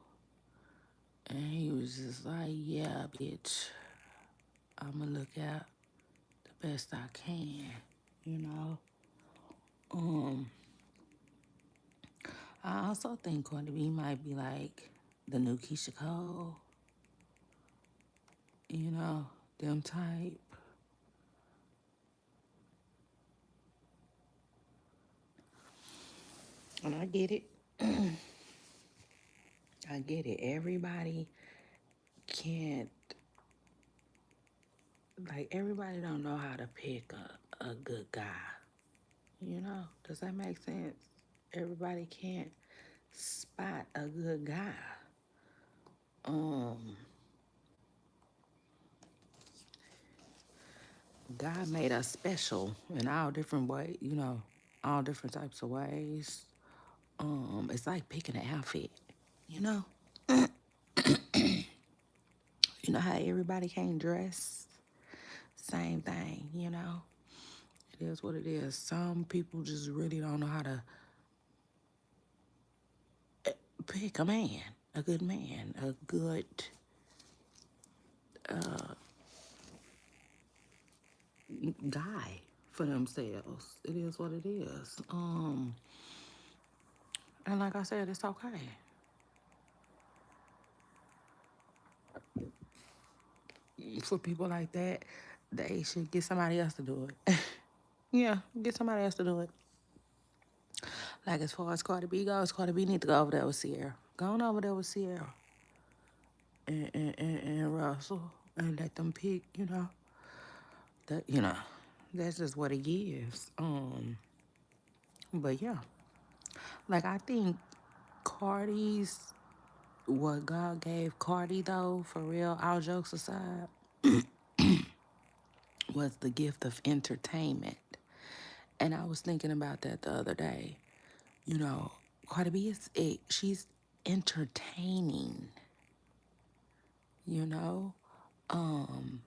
And he was just like, yeah, bitch, I'ma look out the best I can, you know. Um, I also think Cardi B might be like the new Keisha Cole, you know, them type. And I get it. I get it. Everybody can't, like, everybody don't know how to pick a good guy. You know, does that make sense? Everybody can't spot a good guy. Um, God made us special in all different ways, you know, all different types of ways. It's like picking an outfit, you know? You know how everybody can't dress? Same thing, you know? It is what it is. Some people just really don't know how to pick a good man, a good guy for themselves. It is what it is. And like I said, it's okay. For people like that, they should get somebody else to do it. Yeah, get somebody else to do it. Like as far as Cardi B goes, Cardi B need to go over there with Sierra. Go on over there with Sierra and Russell and let them pick, you know. That that's just what it gives. But yeah. Like I think Cardi's what God gave Cardi though, for real, all jokes aside, was the gift of entertainment. And I was thinking about that the other day. You know, Cardi B she's entertaining, you know? Um,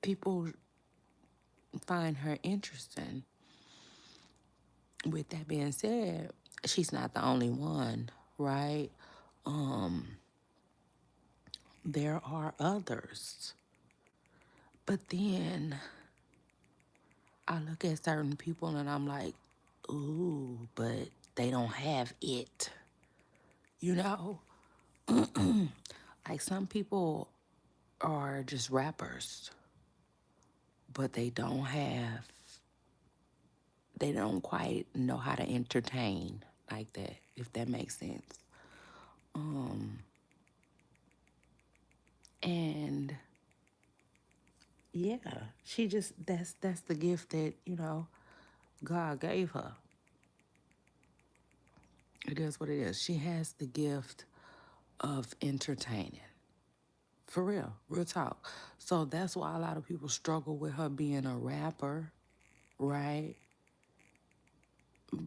People find her interesting. With that being said, she's not the only one, right? Um, there are others. But then I look at certain people and I'm like, ooh, but they don't have it, you know? Like some people are just rappers, but they don't quite know how to entertain like that, if that makes sense. And yeah, she just that's the gift that, you know, God gave her. It is what it is. She has the gift of entertaining. For real, real talk. So that's why a lot of people struggle with her being a rapper, right?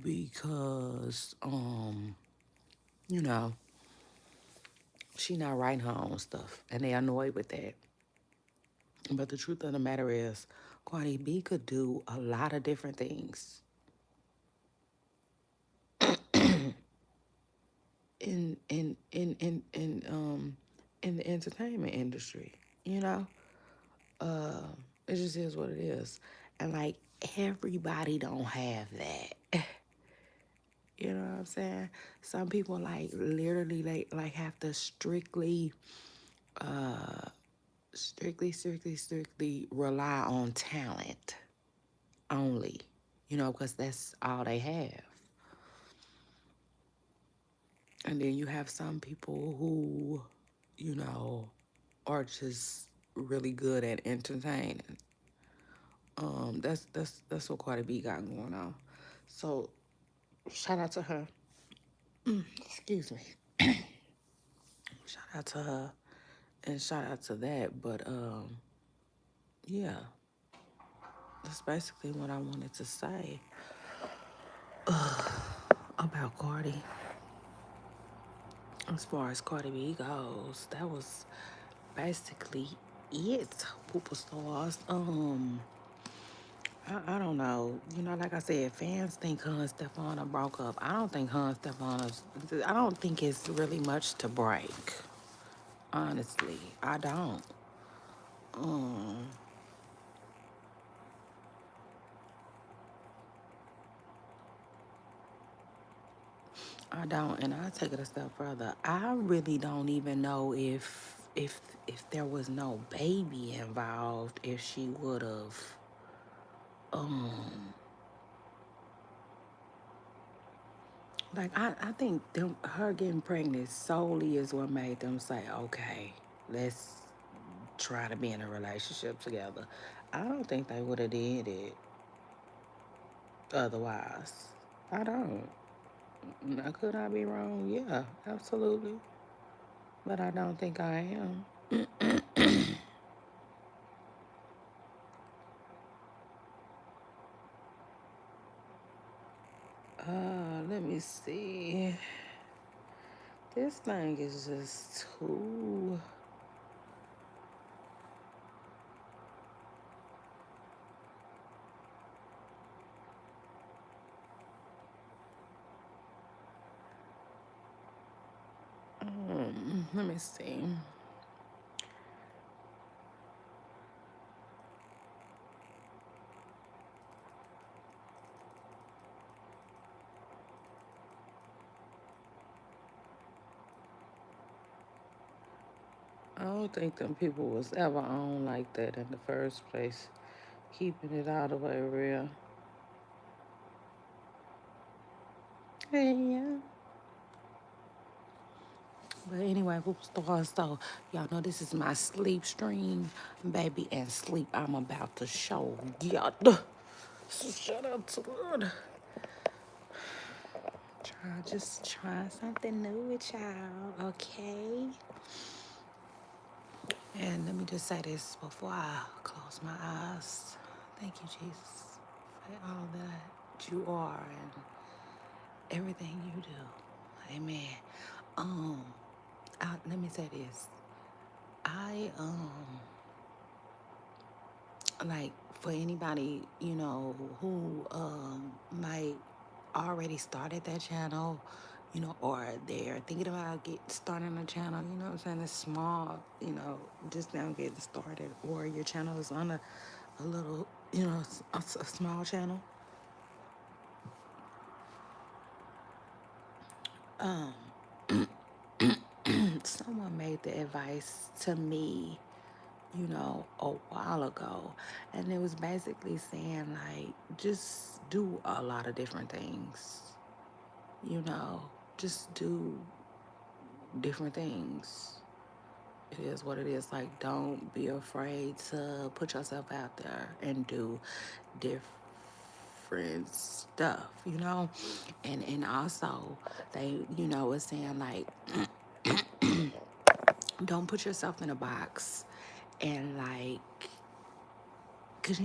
Because you know, she not writing her own stuff, and they annoyed with that. But the truth of the matter is, Cardi B could do a lot of different things. in the entertainment industry. You know, uh, it just is what it is, and like everybody don't have that. You know what I'm saying? Some people like literally like have to strictly rely on talent only. You know, because that's all they have. And then you have some people who, you know, are just really good at entertaining. That's what Cardi B got going on. So shout out to her. Excuse me. Shout out to her and shout out to that. But yeah, that's basically what I wanted to say about Cardi. As far as Cardi B goes, that was basically it. Pooper stars. I don't know. You know, like I said, fans think her and Stefon are broke up. I don't think her and Stefon is. I don't think it's really much to break. Honestly, I don't. Um, I don't, and I take it a step further. I really don't even know if there was no baby involved, if she would have. Um, like I think her getting pregnant solely is what made them say, okay, let's try to be in a relationship together. I don't think they would have did it otherwise. I don't. Could I be wrong? Yeah, absolutely. But I don't think I am. Let me see. This thing is just too. Let me see. I don't think them people was ever on like that in the first place. Keeping it all the way real. Hey, yeah. But anyway, whoops stars. So y'all know this is my sleep stream, baby, and sleep. I'm about to show y'all. So shout out to Lord. Just try something new with y'all, okay? And let me just say this before I close my eyes. Thank you, Jesus, for all that you are and everything you do. Amen. Um, let me say this. I like for anybody who might already started that channel, or they're thinking about starting a channel, what I'm saying, it's small, just now getting started, or your channel is on a little, a small channel. Someone made the advice to me, a while ago, and it was basically saying like just do a lot of different things, you know, just do different things. It is what it is. Like, don't be afraid to put yourself out there and do different stuff, and also they, was saying like don't put yourself in a box and like, because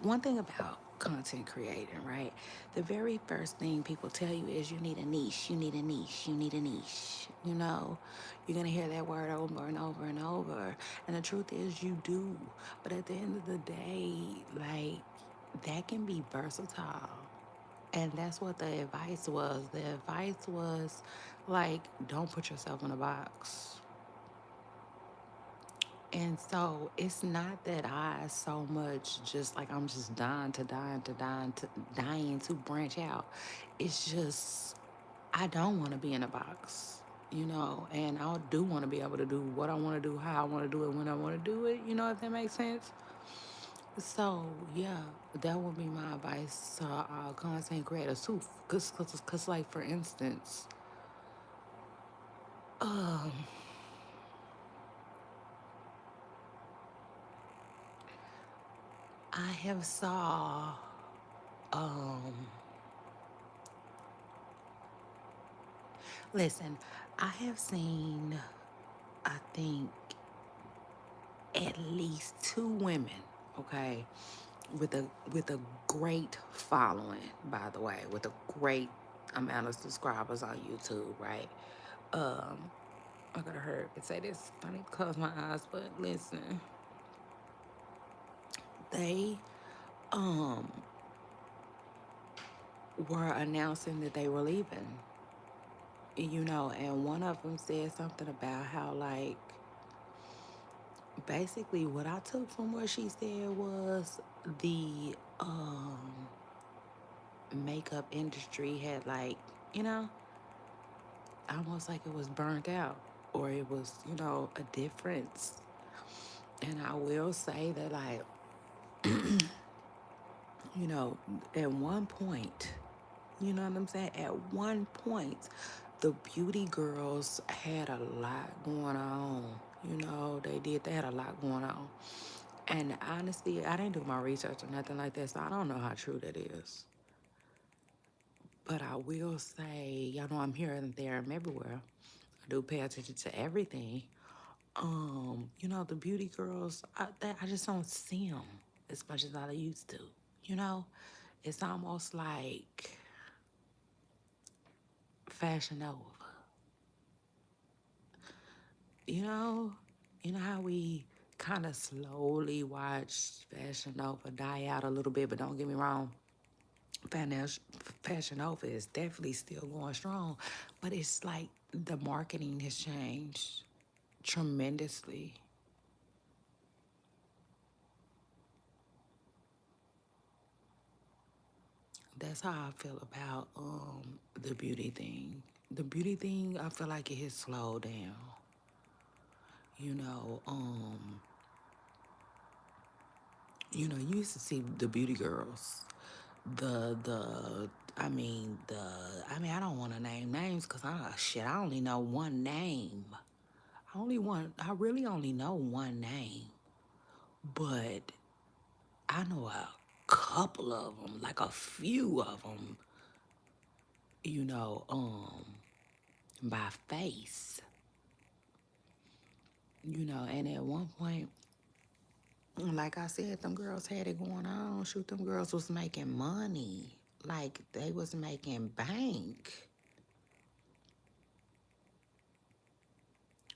one thing about content creating, right? The very first thing people tell you is you need a niche, you need a niche, you need a niche. You're going to hear that word over and over and over. And the truth is you do. But at the end of the day, like, that can be versatile. And that's what the advice was. The advice was like, don't put yourself in a box. And so it's not that I so much just like I'm just dying to branch out. It's just I don't want to be in a box, and I do want to be able to do what I want to do, how I want to do it, when I want to do it, if that makes sense. So, yeah, that would be my advice to content creators too. Cause, like, for instance, um, I have saw, um, listen, I have seen, I think, at least two women, okay, with a great following, by the way, with a great amount of subscribers on YouTube, right? Um, I gotta hurry up and say this. I need to close my eyes, but listen, they um were announcing that they were leaving, and one of them said something about how, like, basically what I took from what she said was the makeup industry had, like, you know almost like it was burnt out, or it was, a difference. And I will say that, like, you know, at one point, you know what I'm saying? At one point, the beauty girls had a lot going on. They did. They had a lot going on. And honestly, I didn't do my research or nothing like that, so I don't know how true that is. But I will say, y'all know I'm here and there, I'm everywhere. I do pay attention to everything. The beauty girls, I just don't see them as much as I used to. You know, it's almost like Fashion Nova. You know, how we kind of slowly watch Fashion Nova die out a little bit, but don't get me wrong, Fashion Fashion Nova is definitely still going strong, but it's like the marketing has changed tremendously. That's how I feel about the beauty thing. The beauty thing, I feel like it has slowed down. You know, um, you used to see the beauty girls. I don't want to name names because I only know one name. I really only know one name. But I know a couple of them, like a few of them, you know, um, by face. And at one point, like I said, them girls had it going on. Shoot, them girls was making money. Like, they was making bank.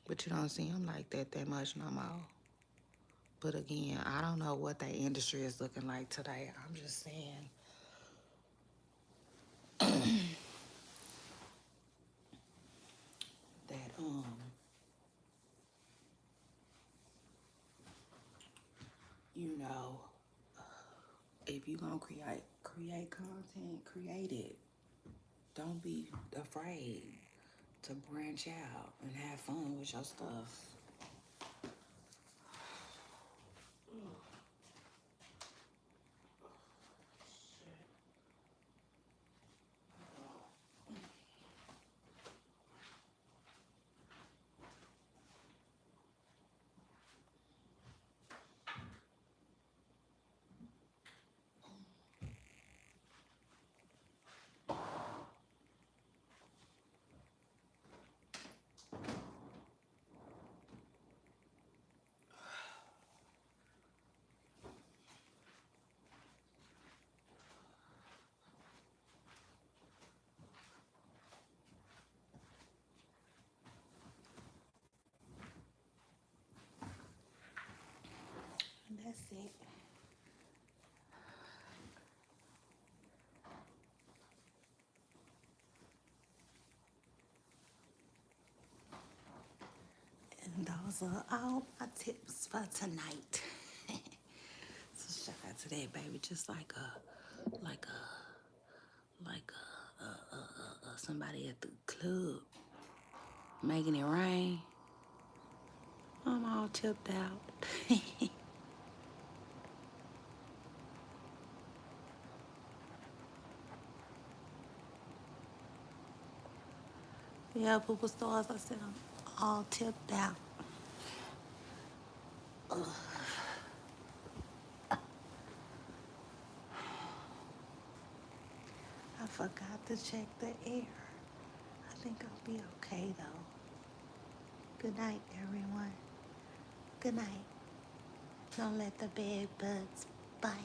But you don't see them like that much no more. But again, I don't know what that industry is looking like today. I'm just saying that, you know, if you gonna create content, create it. Don't be afraid to branch out and have fun with your stuff. And that's it. those are all my tips for tonight. So shout out to that baby, just like somebody at the club making it rain. I'm all tipped out. Yeah, Poopa Stars, I said I'm all tipped out. I forgot to check the air. I think I'll be okay though. Good night, everyone. Good night. Don't let the bed bugs bite.